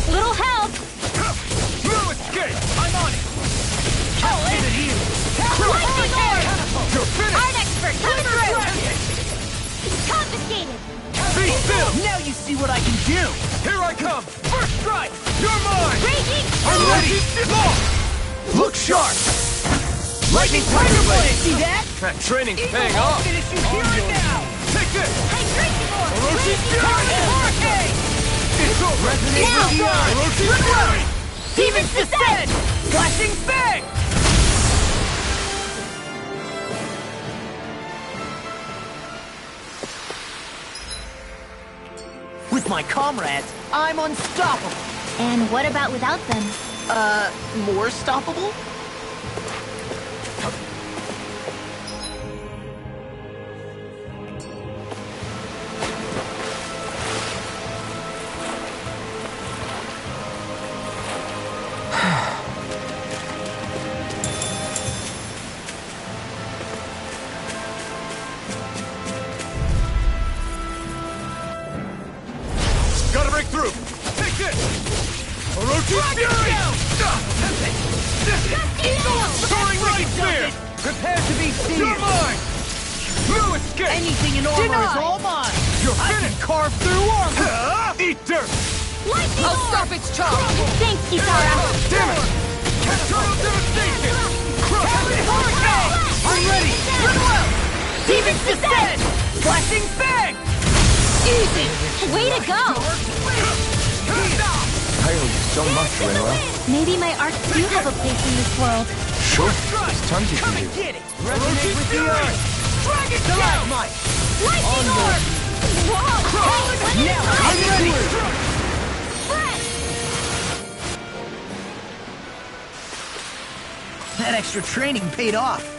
Little help!
Blue escape! I'm on it!
Lightning orb!
You're finished!
Art expert, come through! Confiscated!
Be still!
Now you see what I can do!
Here I come! First strike! You're mine!
Raging!
I'm ready!
Look sharp!
Lightning Tiger Blade! See that?
That training's paying off!
Finish you here and now!
Take this!
Hydration orb!
Orochi's
Raging
Fury!
Hurricane!
It's over!
Resonate
Now!
with the earth!
Orochi's Fury!
Demons descend! Flashing bang! With my comrades, I'm unstoppable!
And what about without them?
More stoppable?
Gotta break through! Take this! Orochi's Fury! Soaring Ray Spear!
Prepare to be
You're
seared!
mine! Blue escape!
Anything in armor is
Denied.
all mine!
You're
I can
finished!
carve through armor!
Eat dirt!
Lightning
I'll
orb!
stop its charge!
Thanks, Kitara!
Damn it! Eternal devastation!
Hurricane! I'm ready! Riddle out! Demons descend! Flashing bang!
Easy! Way to go!
I owe you so much, Rinwell.
Maybe my arts do have a place in this world.
Sure, there's tons you
Come
can
and
do.
get it! Resonate with the earth! Dragon Stalagmite!
Lightning orb! Whoa! Hey,
Now
what
I'm
is
ready! That extra training paid off.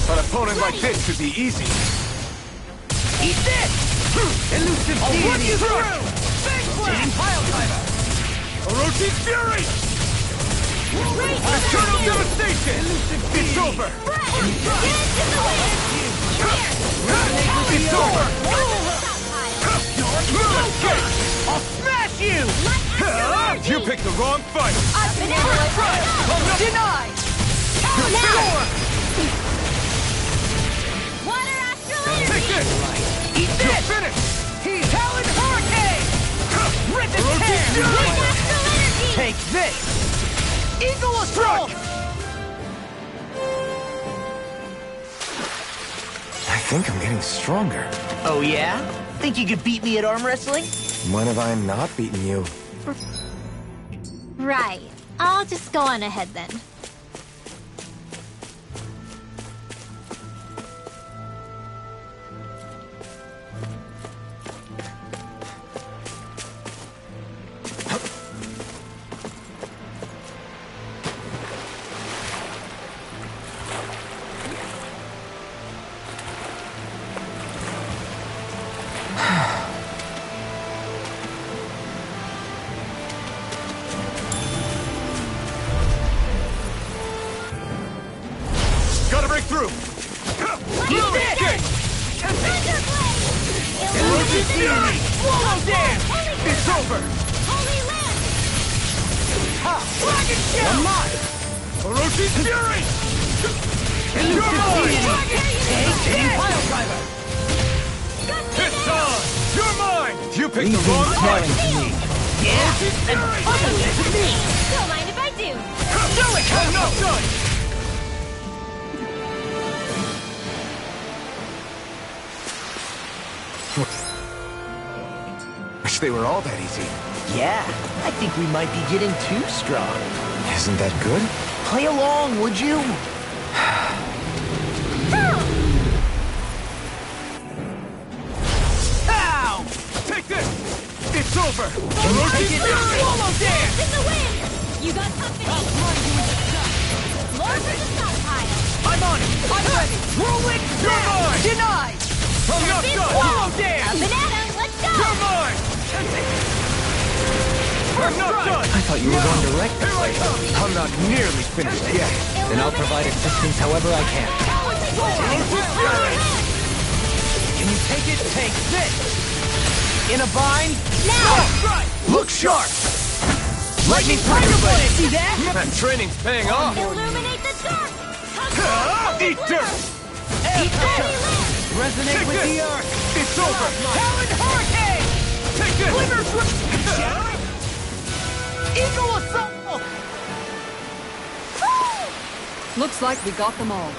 An opponent like this should be easy.
Eat this! Elusive
I'll run you through!
Hitting pile driver!
Orochi's Fury! Eternal devastation! It's over! It's over! Blue escape!
I'll smash you!
You picked the wrong fight!
Denied!
Take this!
Eat
You're
this!
finished!
He's Talon Hurricane! Rip it
Orochi's
tear!
Fury!
Take this! Eagle Assault!
I think I'm getting stronger.
Oh yeah? Think you could beat me at arm wrestling?
When have I not beaten you?
Right. I'll just go on ahead then.
right through!
He's dead! Ferocious Fury! Swallow dance!
It's over!
Dragon Shell!
Ferocious Fury!
You're
mine!
Hitting Pile Driver!
It's on! You're mine! You picked the
Easy
wrong fight!
smelling to me.
Yeah! And finally to me!
Don't mind if I do.
Do it!
I'm not done!
Wish they were all that easy.
Yeah, I think we might be getting too strong.
Isn't that good?
Play along, would you?
Ow!
Take this! It's over!
Take it! Swallow dance!
In the wind! You got company! More for the stockpile!
I'm on it! I'm ready! Roll it!
You're mine!
Denied!
I'm not done!
Swallow
A
dance!
banana, let's go!
You're mine! I'm not done!
I thought you were going direct.
Here I come!
I'm not nearly finished yet.
Then I'll provide assistance however I can.
Can you take it? Take this! In a bind?
Now!
Right!
Look sharp!
Lightning Tiger Blade! See that?
That training's paying off.
Illuminate the dark!
Eat dirt!
Eat this! Resonate
Take
with
this!
the earth!
It's over!
Talon Hurricane!
Take this!
Glimmer Eagle Assault!
Looks like we got them all.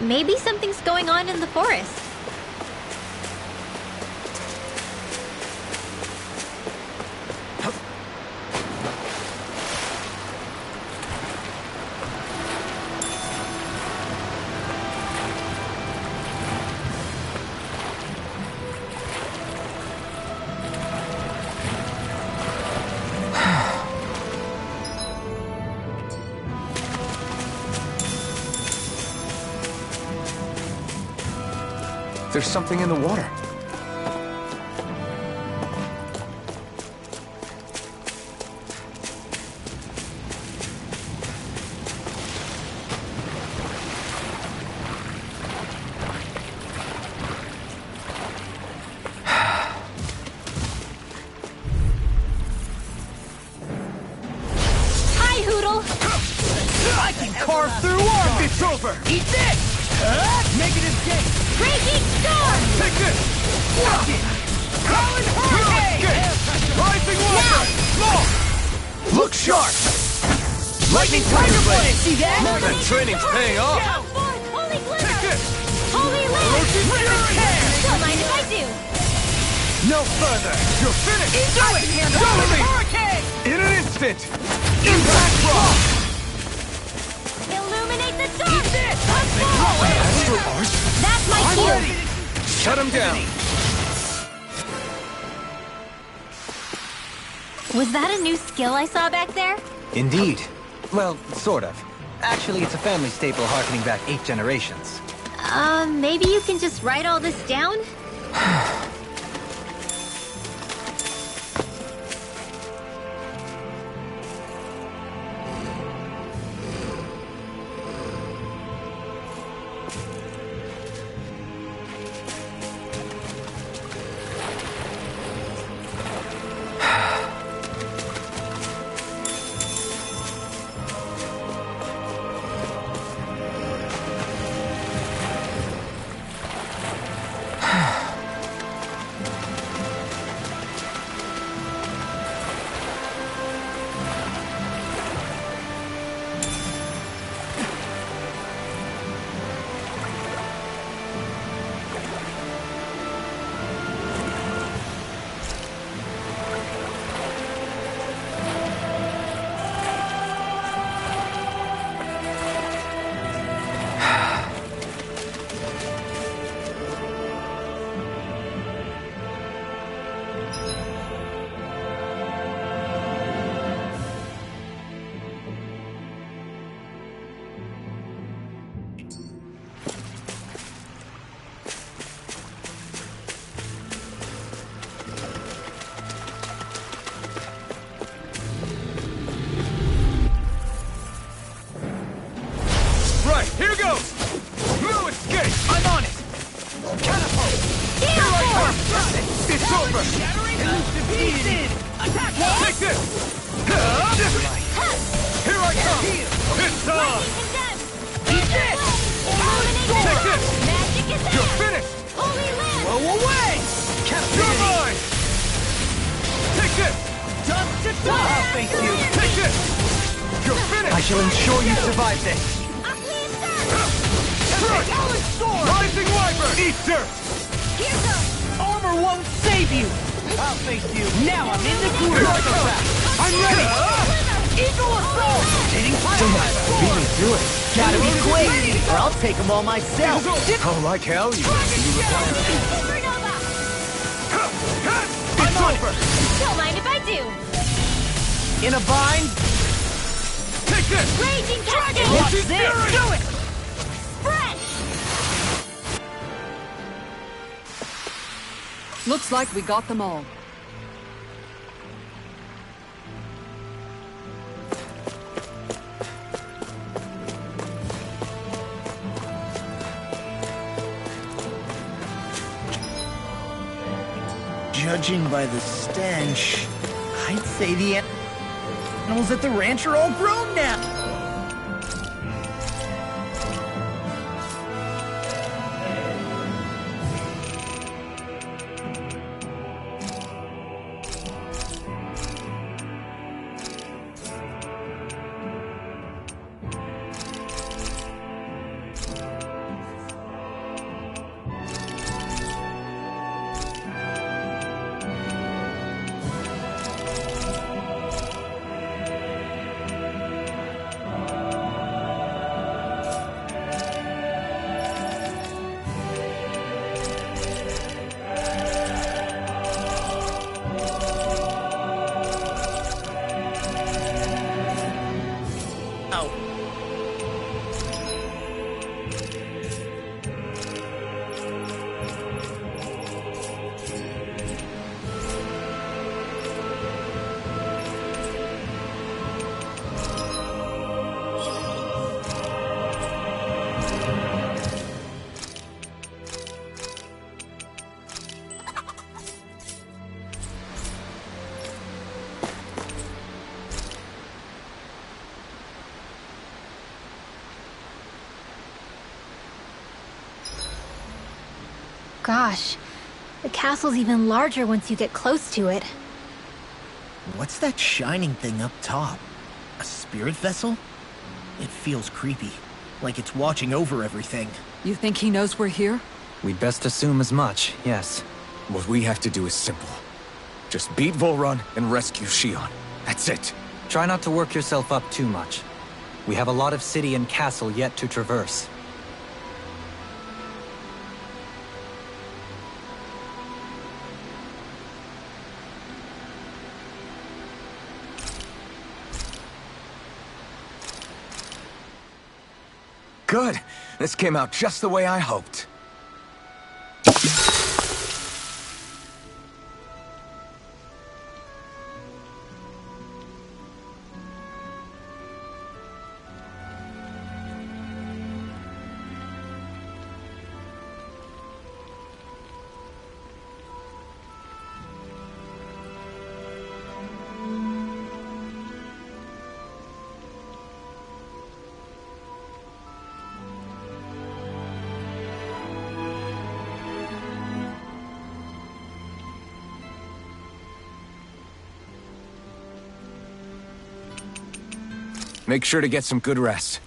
Maybe something's going on in the forest.
There's something in the water.
Hi, Hoodle!
I can carve through armor!
It's over!
Eat this! Negative gate!
Raging Storm!
Take this!
Watch it! Talon Hurricane!
Rising water! Long!
Look sharp!
Lightning Tiger Blade! See that?
That training's paying off.
Holy
Take
Glimmer!
this!
Holy
Ferocious
Land!
Fury!
Don't mind if I do.
No further! You're finished!
Do it!
Follow me!
Hurricane!
In an instant! Impact Rock!
Illuminate the dark!
This!
That's my
I'm
cue!
ready!
Shut him down.
Was that a new skill I saw back there?
Indeed. Well, sort of. Actually, it's a family staple harkening back 8 generations.
Maybe you can just write all this down?
time!
Eat this!
Take this!
Magic is
You're
there!
finished!
Holy Land!
Blow away!
You're mine! Take this!
Dust to dust! I'll face you!
Take this! You're finished!
I shall ensure you survive this.
Talon sword!
Rising Wyvern! Eat dirt!
Here goes!
Armor won't save you! I'll face you! Now I'm in the groove!
I'm ready!
Eagle assault! Hitting
Beat me through it.
Gotta be quick, or I'll take them all myself!
Oh, like hell, you require
Supernova!
It's over!
Don't mind if I do!
In a bind?
Take this!
Raging Cascade!
Watch
Fury!
this! Do it!
Spread!
Looks like we got them all.
Judging by the stench, I'd say the animals at the ranch are all grown now.
Gosh, the castle's even larger once you get close to it.
What's that shining thing up top? A spirit vessel? It feels creepy, like it's watching over everything.
You think he knows we're here?
We'd best assume as much, yes.
What we have to do is simple. Just beat Volron and rescue Shionne. That's it.
Try not to work yourself up too much. We have a lot of city and castle yet to traverse.
Good. This came out just the way I hoped. Make sure to get some good rest.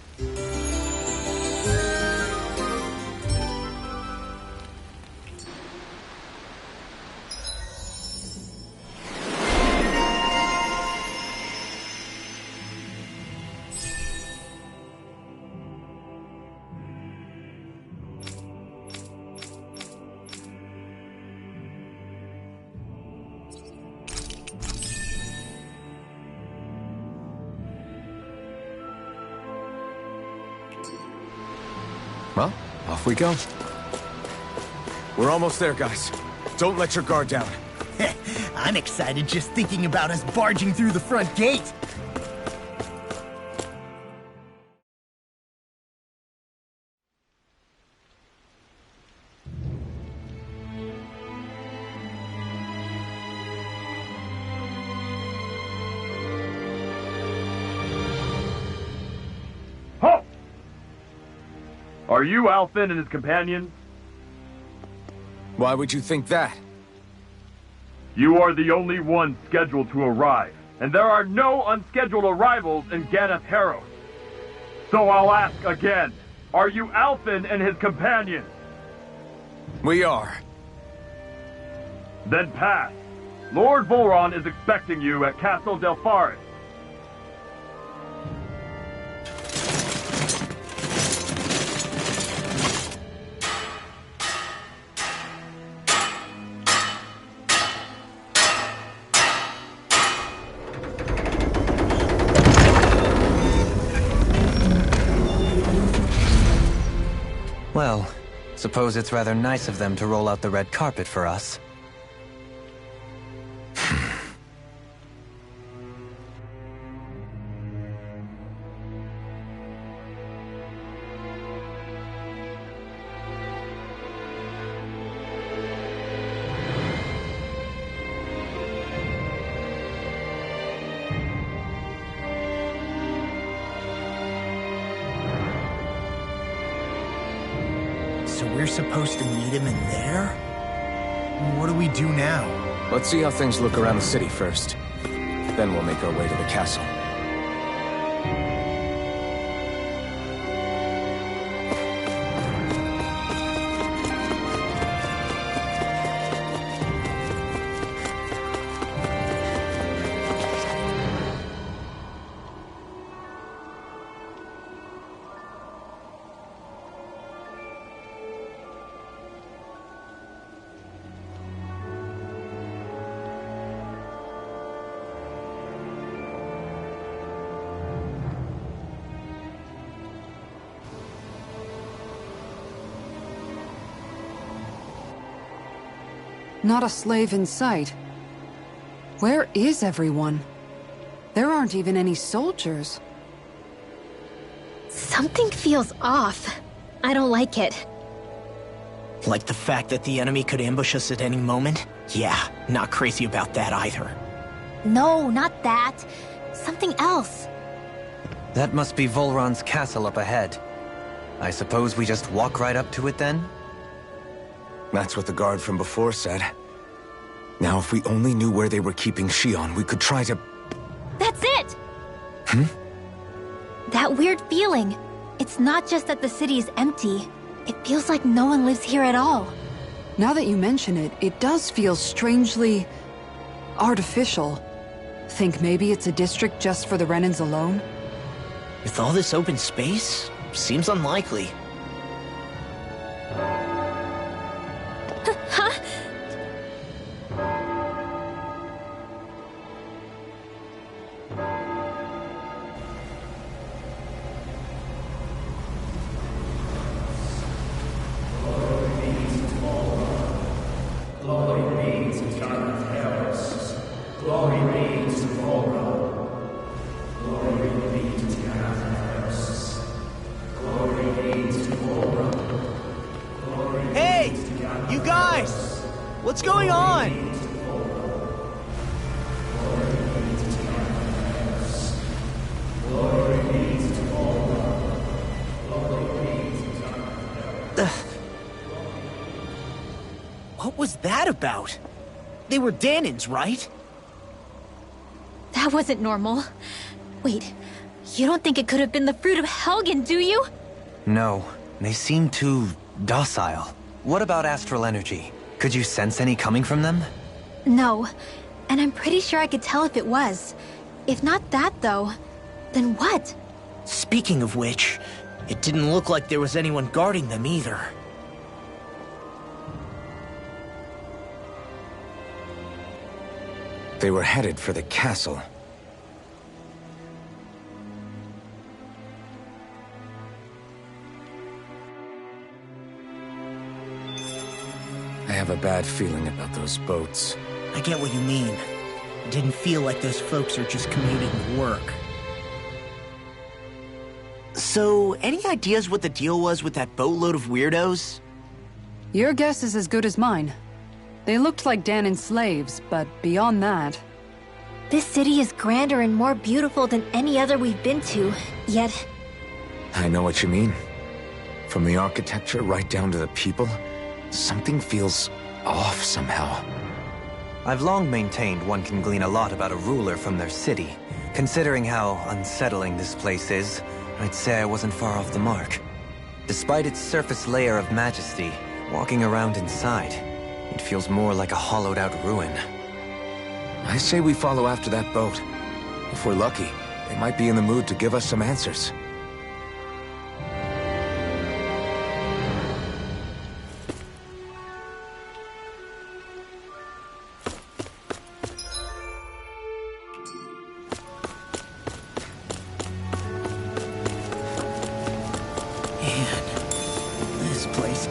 Well, off we go. We're almost there, guys. Don't let your guard down.
I'm excited just thinking about us barging through the front gate.
Are you Alfin and his companions?
Why would you think that?
You are the only one scheduled to arrive, and there are no unscheduled arrivals in Ganeth Haros. So I'll ask again, are you Alfin and his companions?
We are.
Then pass. Lord Volron is expecting you at Castle Delpharis.
Well, suppose it's rather nice of them to roll out the red carpet for us.
So we're supposed to meet him in there? What do we do now?
Let's see how things look around the city first. Then we'll make our way to the castle.
Not a slave in sight. Where is everyone? There aren't even any soldiers.
Something feels off. I don't like it.
Like the fact that the enemy could ambush us at any moment? Yeah, not crazy about that either.
No, not that. Something else.
That must be Volron's castle up ahead. I suppose we just walk right up to it then?
That's what the guard from before said. Now, if we only knew where they were keeping Shionne, we could try to...
That's it! That weird feeling. It's not just that the city is empty. It feels like no one lives here at all.
Now that you mention it, it does feel strangely... artificial. Think maybe it's a district just for the Renans alone?
With all this open space, seems unlikely.
Huh?
Hey! You guys! What's going on? What was that about? They were Danans, right?
That wasn't normal. Wait, you don't think it could have been the fruit of Helgen, do you?
No, they seem too docile. What about astral energy? Could you sense any coming from them?
No, and I'm pretty sure I could tell if it was. If not that, though, then what?
Speaking of which, it didn't look like there was anyone guarding them either.
They were headed for the castle. I have a bad feeling about those boats.
I get what you mean. It didn't feel like those folks are just commuting to work. So, any ideas what the deal was with that boatload of weirdos?
Your guess is as good as mine. They looked like Danan slaves, but beyond that...
This city is grander and more beautiful than any other we've been to, yet...
I know what you mean. From the architecture right down to the people, something feels off somehow.
I've long maintained one can glean a lot about a ruler from their city. Considering how unsettling this place is, I'd say I wasn't far off the mark. Despite its surface layer of majesty, walking around inside, it feels more like a hollowed-out ruin.
I say we follow after that boat. If we're lucky, they might be in the mood to give us some answers.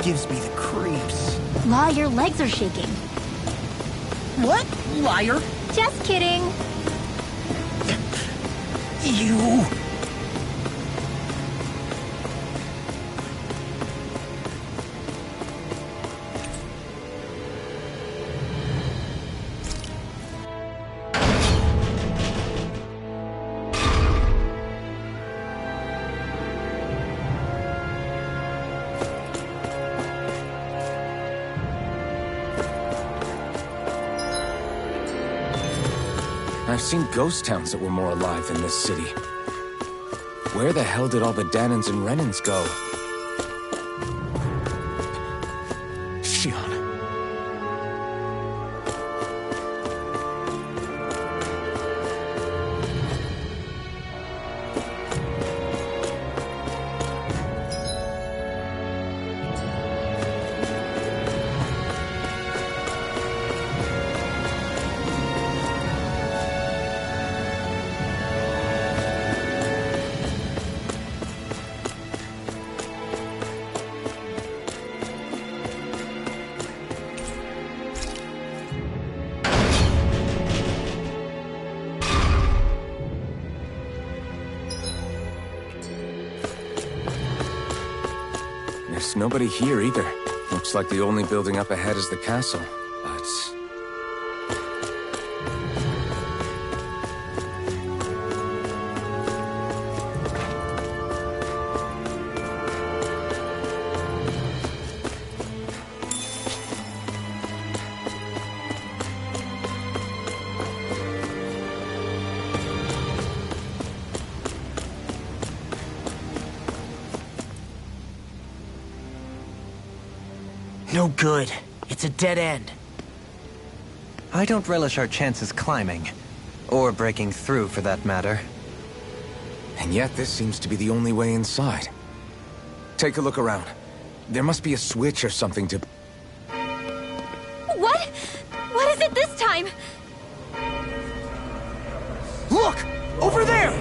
Gives me the creeps.
La, your legs are shaking.
What? Liar!
Just kidding.
You...
I've seen ghost towns that were more alive than this city. Where the hell did all the Danans and Renans go? Shionne. There's nobody here either. Looks like the only building up ahead is the castle, but...
No good. It's a dead end.
I don't relish our chances climbing. Or breaking through, for that matter.
And yet this seems to be the only way inside. Take a look around. There must be a switch or something to...
What? What is it this time?
Look! Over there!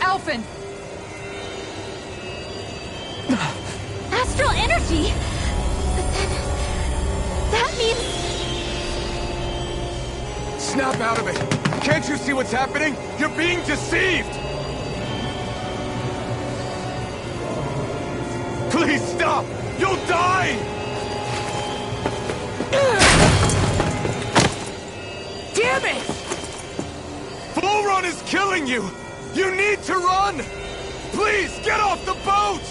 Alphen!
Astral energy? But then... that means...
Snap out of it! Can't you see what's happening? You're being deceived! Please stop! You'll die!
Damn it!
Bull Run is killing you! You need to run! Please, get off the boat!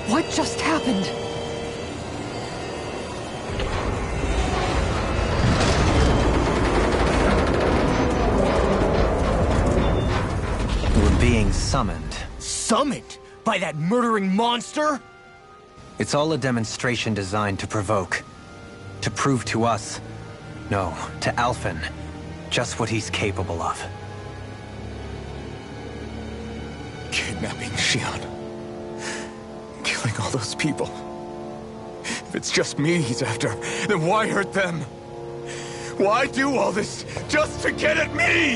What just happened?
We're being summoned.
Summoned? By that murdering monster?
It's all a demonstration designed to provoke. To prove to us, no, to Alphen, just what he's capable of.
Kidnapping Shionne. Killing all those people. If it's just me he's after, then why hurt them? Why do all this just to get at me?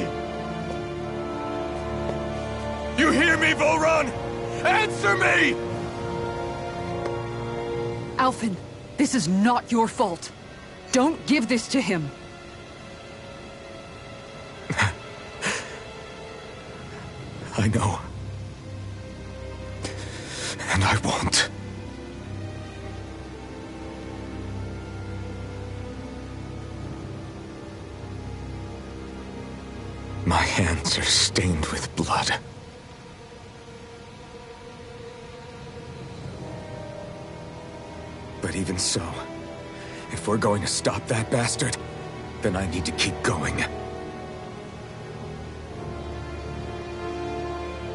You hear me, Volron? Answer me!
Alphen, This is not your fault. Don't give this to him.
I know. And I won't. My hands are stained with blood. But even so, if we're going to stop that bastard, then I need to keep going.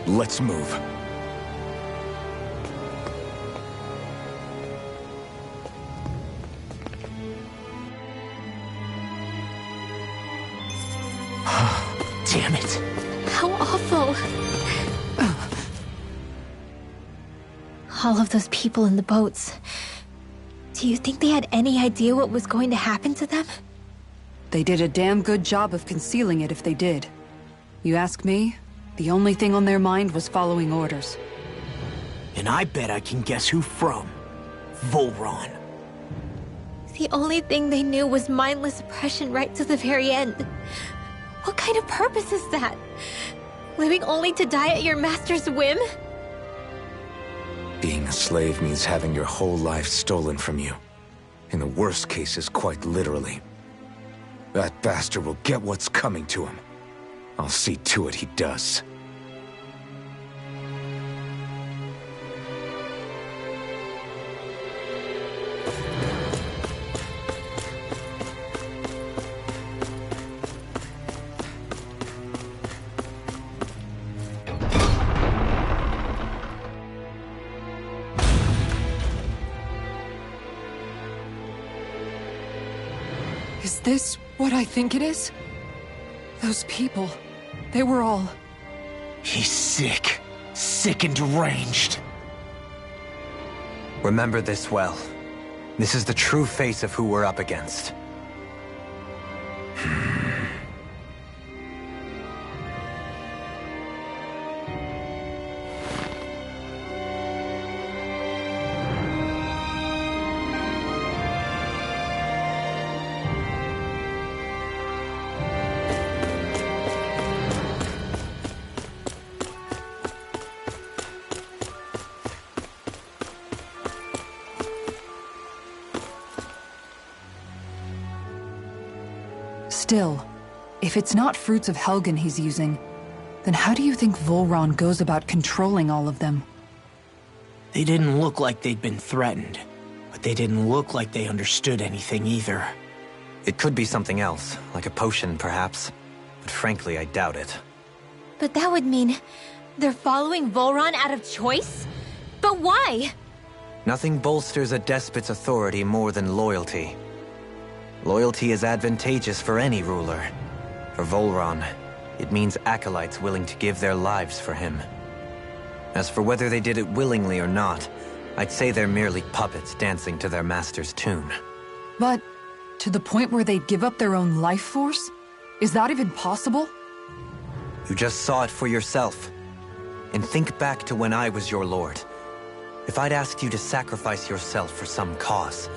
Let's move.
Damn it.
How awful. All of those people in the boats. Do you think they had any idea what was going to happen to them?
They did a damn good job of concealing it if they did. You ask me, the only thing on their mind was following orders.
And I bet I can guess who from. Volron.
The only thing they knew was mindless oppression right to the very end. What kind of purpose is that? Living only to die at your master's whim?
Being a slave means having your whole life stolen from you. In the worst cases, quite literally. That bastard will get what's coming to him. I'll see to it he does.
Is this what I think it is? Those people, they were all...
He's sick. Sick and deranged.
Remember this well. This is the true face of who we're up against.
Still, if it's not fruits of Helgen he's using, then how do you think Volron goes about controlling all of them?
They didn't look like they'd been threatened, but they didn't look like they understood anything either.
It could be something else, like a potion perhaps, but frankly I doubt it.
But that would mean they're following Volron out of choice? But why?
Nothing bolsters a despot's authority more than loyalty. Loyalty is advantageous for any ruler. For Volron, it means acolytes willing to give their lives for him. As for whether they did it willingly or not, I'd say they're merely puppets dancing to their master's tune.
But to the point where they'd give up their own life force? Is that even possible?
You just saw it for yourself. And think back to when I was your lord. If I'd asked you to sacrifice yourself for some cause,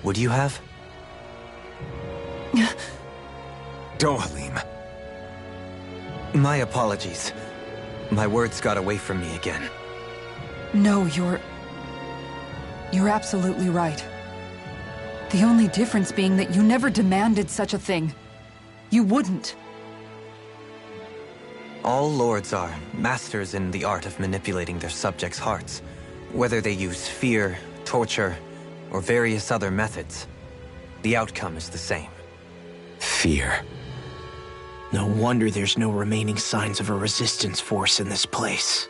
would you have?
Dohalim.
My apologies. My words got away from me again.
No, you're absolutely right. The only difference being that you never demanded such a thing. You wouldn't.
All lords are masters in the art of manipulating their subjects' hearts, whether they use fear, torture, or various other methods. The outcome is the same.
Fear.
No wonder there's no remaining signs of a resistance force in this place.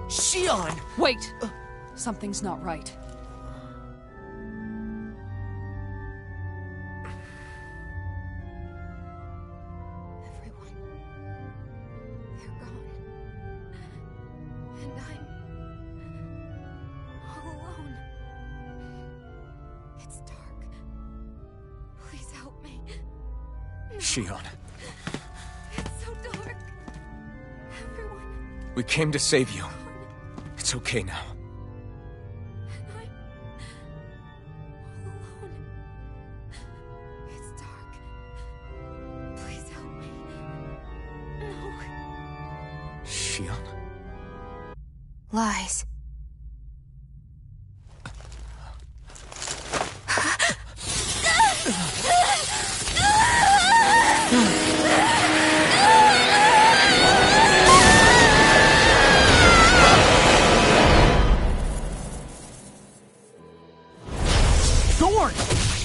Shionne! Wait! Something's not right.
Shionne,
It's so dark. Everyone.
we came to save you. It's okay now.
I'm all alone. It's dark. Please help me. No.
Shionne?
Lies.
Thorn!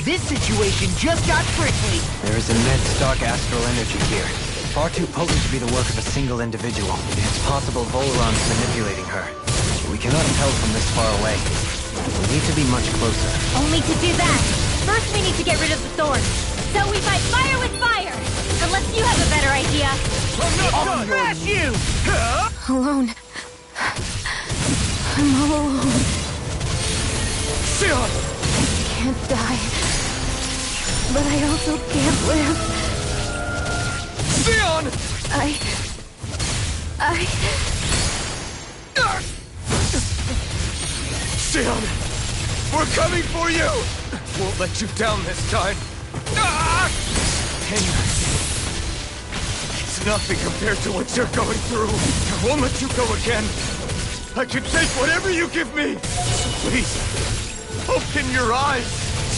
This situation just got tricky.
There is immense dark astral energy here. Far too potent to be the work of a single individual. It's possible Volron's manipulating her. We cannot tell from this far away. We need to be much closer.
Only to do that, first we need to get rid of the thorns. So we fight fire with fire! Unless you have a better idea.
I'll smash you!
Alone. I'm all alone.
Shionne!
Can't die. But I also can't live.
Shionne! Shionne! We're coming for you! Won't let you down this time. Pain. It's nothing compared to what you're going through. I won't let you go again. I can take whatever you give me. Please, open your eyes.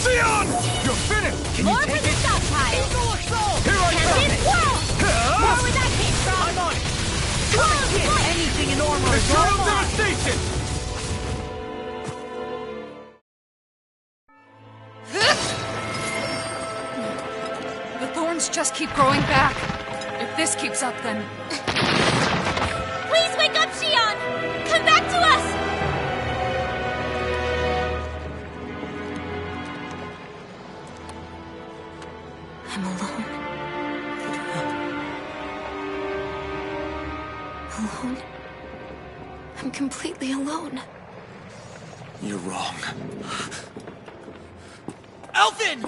Shionne! You're finished!
Can you
More
take
for the
it?
stockpile!
Eagle assault!
Here I
And
come!
this wall! More where that came from!
I'm on it!
Close,
Get
right.
anything in armor is
Eternal
all mine!
devastation!
The thorns just keep growing back. If this keeps up, then...
Please wake up, Shionne! Come back to us!
I'm alone. Alone. I'm completely alone.
You're wrong.
Elfin!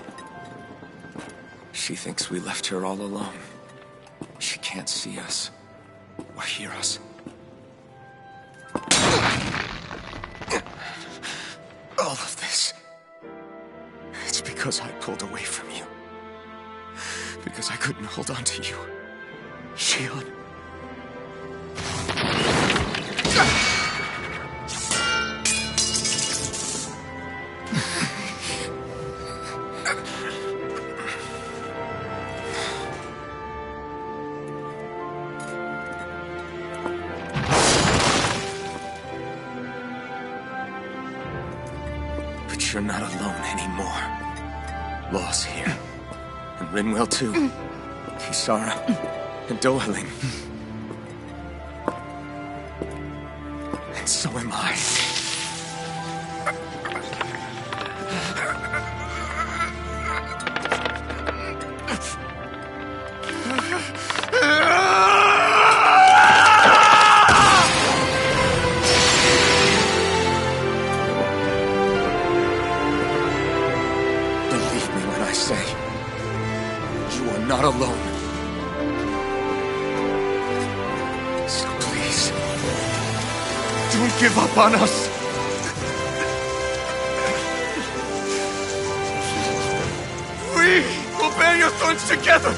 She thinks we left her all alone. She can't see us or hear us. All of this. It's because I pulled away from you. Because I couldn't hold on to you. Shionne. But you're not alone anymore. Law's here. And Rinwell too. Kisara. And Dohaling. And so am I. Believe me when I say, you are not alone. So please, don't give up on us. We will bear your thorns together.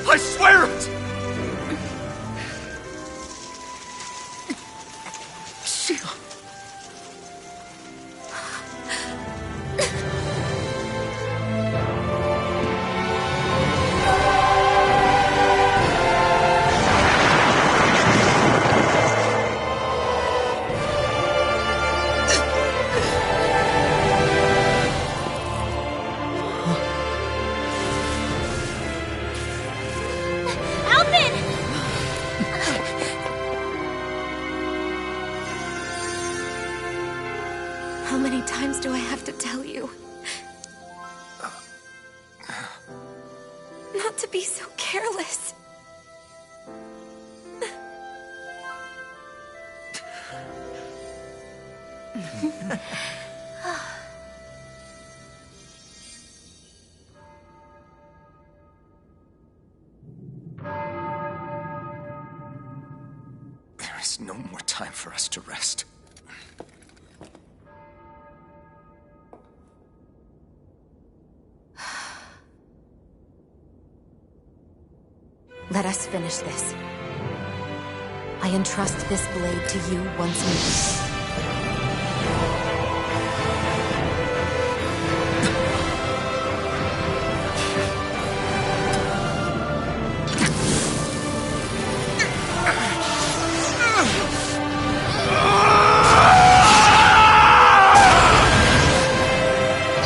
I swear it. Shionne.
Alvin!
How many times do I have to tell you? Not to be so careless.
to rest.
Let us finish this. I entrust this blade to you once more.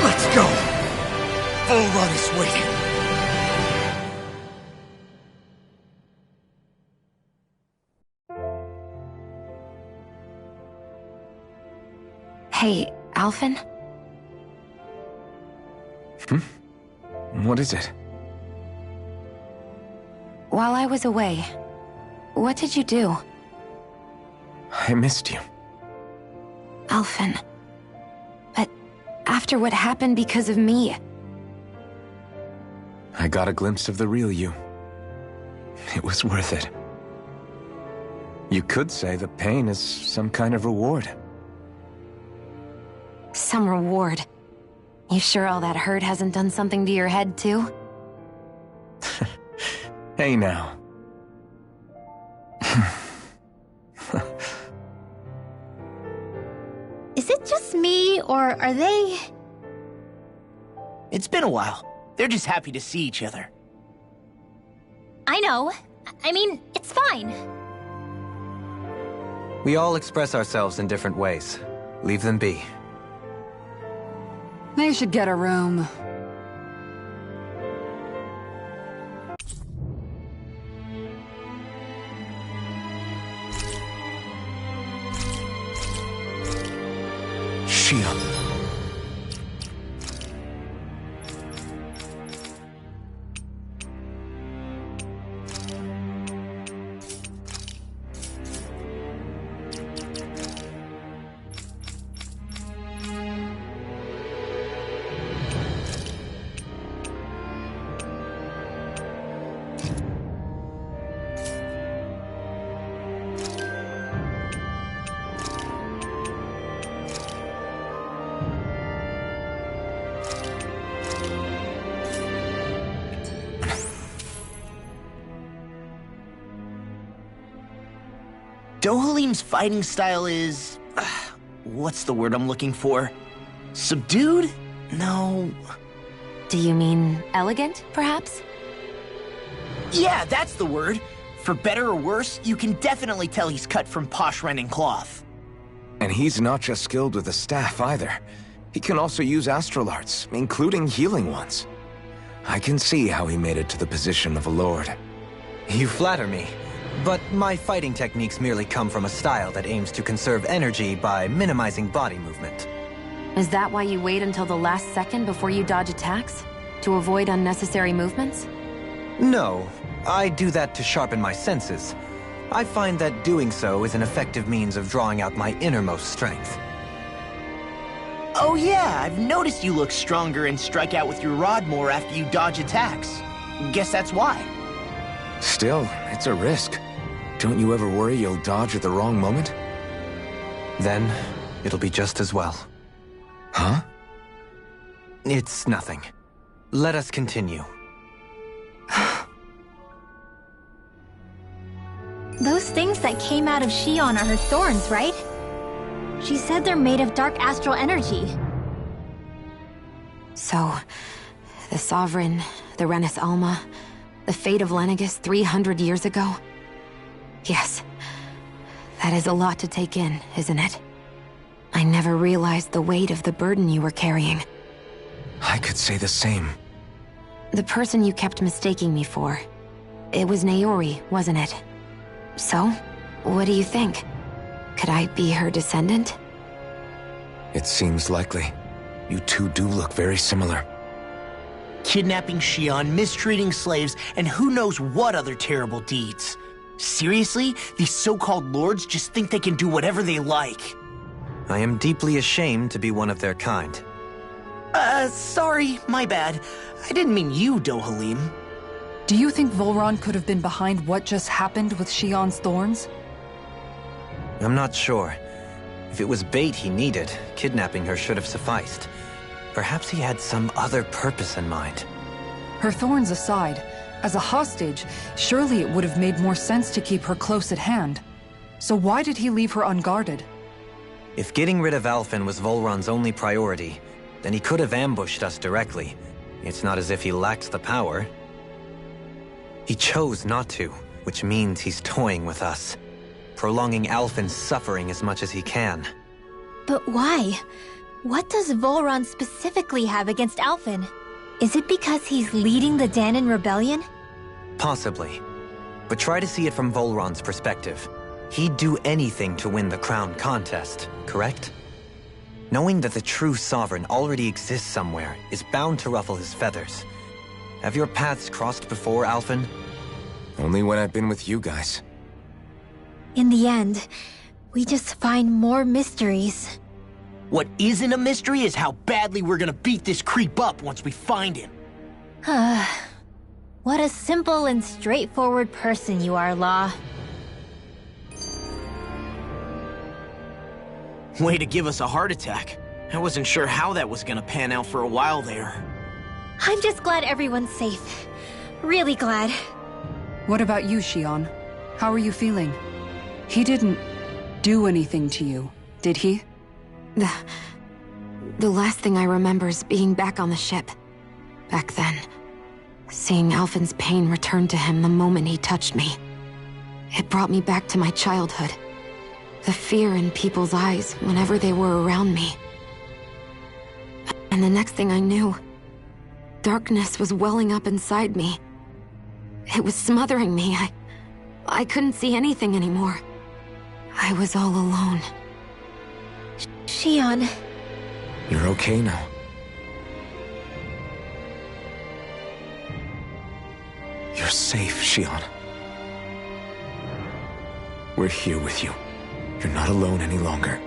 Let's go! Volron is waiting.
Hey, Alphen?
What is it?
While I was away, what did you do?
I missed you.
Alphen. But after what happened because of me...
I got a glimpse of the real you. It was worth it. You could say the pain is some kind of reward.
Some reward. You sure all that hurt hasn't done something to your head, too?
Hey now.
Is it just me, or are they...
It's been a while. They're just happy to see each other.
I know. I mean, it's fine.
We all express ourselves in different ways. Leave them be.
They should get a room.
Shionne.
Dohalim's fighting style is... what's the word I'm looking for? Subdued? No...
Do you mean elegant, perhaps?
Yeah, that's the word. For better or worse, you can definitely tell he's cut from posh rending cloth.
And he's not just skilled with the staff either. He can also use astral arts, including healing ones. I can see how he made it to the position of a lord.
You flatter me. But my fighting techniques merely come from a style that aims to conserve energy by minimizing body movement.
Is that why you wait until the last second before you dodge attacks? To avoid unnecessary movements?
No, I do that to sharpen my senses. I find that doing so is an effective means of drawing out my innermost strength.
Oh yeah, I've noticed you look stronger and strike out with your rod more after you dodge attacks. Guess that's why.
Still, it's a risk. Don't you ever worry you'll dodge at the wrong moment?
Then, it'll be just as well.
Huh?
It's nothing. Let us continue.
Those things that came out of Shionne are her thorns, right? She said they're made of dark astral energy.
So, the Sovereign, the Renis Alma, the fate of Lenegis 300 years ago? Yes. That is a lot to take in, isn't it? I never realized the weight of the burden you were carrying.
I could say the same.
The person you kept mistaking me for. It was Naori, wasn't it? So, what do you think? Could I be her descendant?
It seems likely. You two do look very similar.
Kidnapping Shionne, mistreating slaves, and who knows what other terrible deeds. Seriously? These so-called lords just think they can do whatever they like.
I am deeply ashamed to be one of their kind.
Sorry, my bad. I didn't mean you, Dohalim.
Do you think Volron could have been behind what just happened with Shionne's thorns?
I'm not sure. If it was bait he needed, kidnapping her should have sufficed. Perhaps he had some other purpose in mind.
Her thorns aside, as a hostage, surely it would have made more sense to keep her close at hand. So why did he leave her unguarded?
If getting rid of Alphen was Volron's only priority, then he could have ambushed us directly. It's not as if he lacks the power. He chose not to, which means he's toying with us, prolonging Alphen's suffering as much as he can.
But why? What does Volron specifically have against Alphen? Is it because he's leading the Danon rebellion?
Possibly. But try to see it from Volron's perspective. He'd do anything to win the crown contest, correct? Knowing that the true sovereign already exists somewhere is bound to ruffle his feathers. Have your paths crossed before, Alphen?
Only when I've been with you guys.
In the end, we just find more mysteries.
What isn't a mystery is how badly we're gonna beat this creep up once we find him.
What a simple and straightforward person you are, Law.
Way to give us a heart attack. I wasn't sure how that was gonna pan out for a while there.
I'm just glad everyone's safe. Really glad.
What about you, Shionne? How are you feeling? He didn't do anything to you, did he?
The last thing I remember is being back on the ship. Back then. Seeing Alphen's pain return to him the moment he touched me. It brought me back to my childhood. The fear in people's eyes whenever they were around me. And the next thing I knew, darkness was welling up inside me. It was smothering me. I couldn't see anything anymore. I was all alone.
Shionne.
You're okay now. You're safe, Shionne. We're here with you. You're not alone any longer.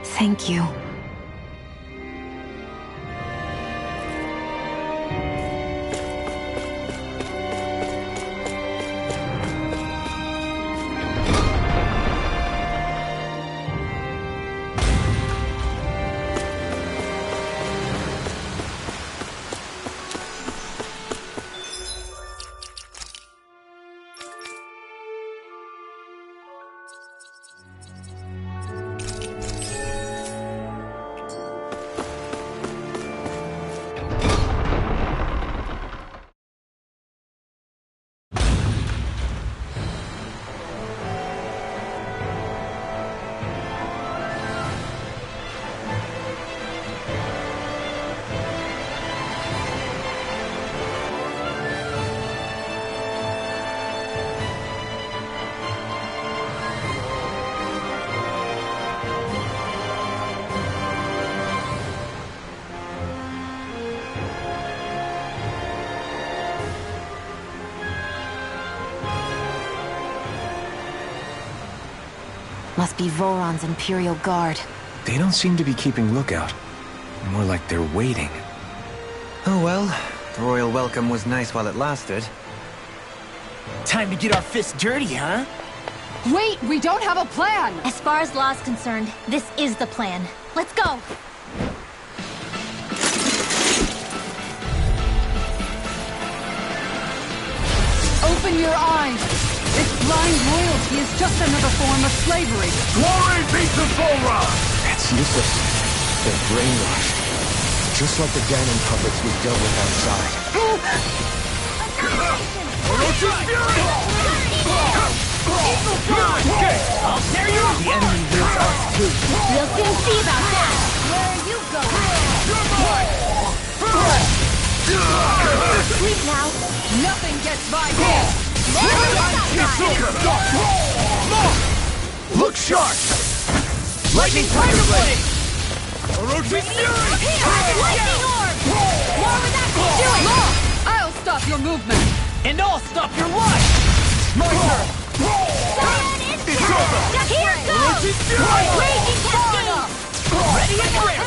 Thank you. Must be Volron's Imperial Guard.
They don't seem to be keeping lookout. More like they're waiting.
Oh well, the royal welcome was nice while it lasted.
Time to get our fists dirty, huh?
Wait, we don't have a plan!
As far as Law's concerned, this is the plan. Let's go!
Open your eyes! This blind loyalty is just another form of slavery.
Glory be to Volron!
It's useless. They're brainwashed. Just like the Danon puppets we dealt with outside.
Orochi's Fury!
I'll tear you up! The enemy wills us too.
We'll soon see about that! Where are you going? Sleep now!
Nothing gets by here!
Look sharp! Lightning Tiger Blade! Orochi's Fury!
Lightning Orb! More with that can do it!
I'll stop your movement!
And I'll stop your life!
My turn! It's over!
Here goes!
Orochi's Fury!
Raging Cascade!
Ready and ready!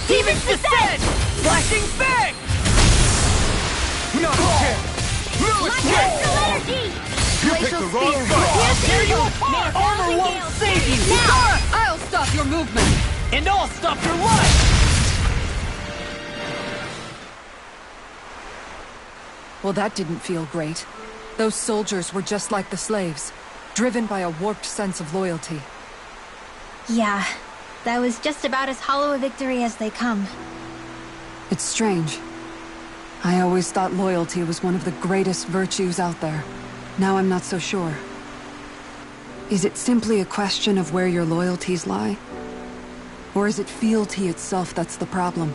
Demon's Descent!
Flashing Fang!
Not a chance! You picked the wrong fight!
Tear you apart! Armor won't save you!
Now! I'll stop your movement!
And I'll stop your life!
Well, that didn't feel great. Those soldiers were just like the slaves, driven by a warped sense of loyalty.
Yeah, that was just about as hollow a victory as they come.
It's strange. I always thought loyalty was one of the greatest virtues out there. Now I'm not so sure. Is it simply a question of where your loyalties lie? Or is it fealty itself that's the problem?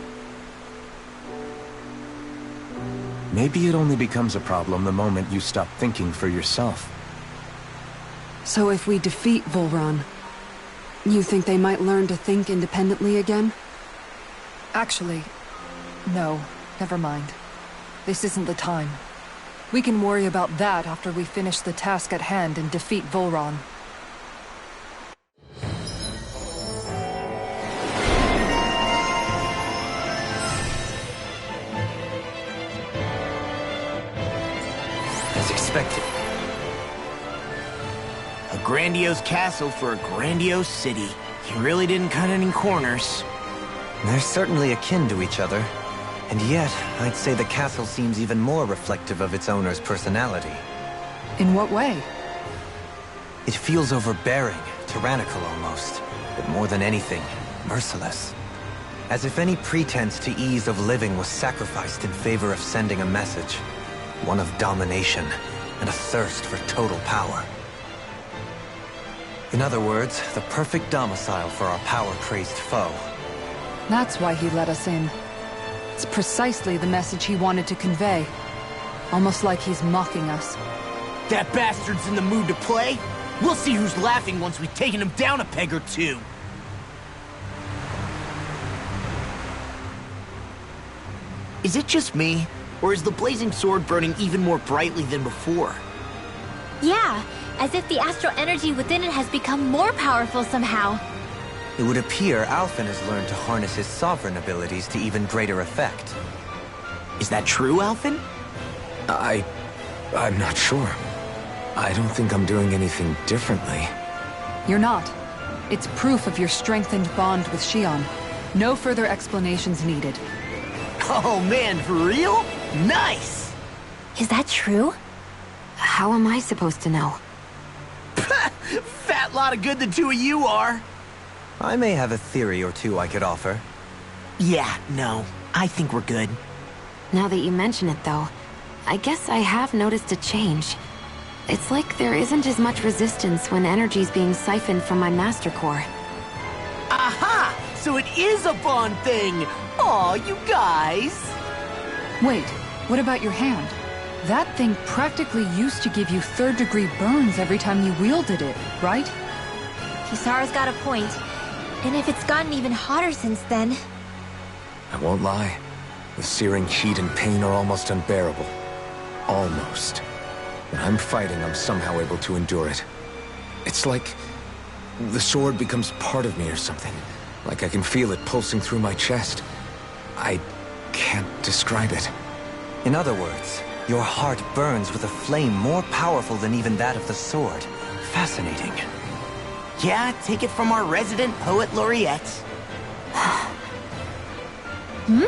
Maybe it only becomes a problem the moment you stop thinking for yourself.
So if we defeat Volron, you think they might learn to think independently again? Actually, no. Never mind. This isn't the time. We can worry about that after we finish the task at hand and defeat Volron.
As expected.
A grandiose castle for a grandiose city. You really didn't cut any corners.
They're certainly akin to each other. And yet, I'd say the castle seems even more reflective of its owner's personality.
In what way?
It feels overbearing, tyrannical almost, but more than anything, merciless. As if any pretense to ease of living was sacrificed in favor of sending a message. One of domination, and a thirst for total power. In other words, the perfect domicile for our power-crazed foe.
That's why he let us in. It's precisely the message he wanted to convey. Almost like he's mocking us.
That bastard's in the mood to play? We'll see who's laughing once we've taken him down a peg or two. Is it just me? Or is the blazing sword burning even more brightly than before?
Yeah, as if the astral energy within it has become more powerful somehow.
It would appear Alphen has learned to harness his sovereign abilities to even greater effect.
Is that true, Alphen?
I'm not sure. I don't think I'm doing anything differently.
You're not. It's proof of your strengthened bond with Shionne. No further explanations needed.
Oh man, for real? Nice!
Is that true?
How am I supposed to know?
Fat lot of good the two of you are.
I may have a theory or two I could offer.
Yeah, no. I think we're good.
Now that you mention it, though, I guess I have noticed a change. It's like there isn't as much resistance when energy's being siphoned from my Master Core.
Aha! So it is a bond thing! Aw, you guys!
Wait, what about your hand? That thing practically used to give you third-degree burns every time you wielded it, right?
Kisara's got a point. And if it's gotten even hotter since then...
I won't lie. The searing heat and pain are almost unbearable. Almost. When I'm fighting, I'm somehow able to endure it. It's like the sword becomes part of me or something. Like I can feel it pulsing through my chest. I can't describe it.
In other words, your heart burns with a flame more powerful than even that of the sword. Fascinating.
Yeah, take it from our resident poet laureate.
Hmm?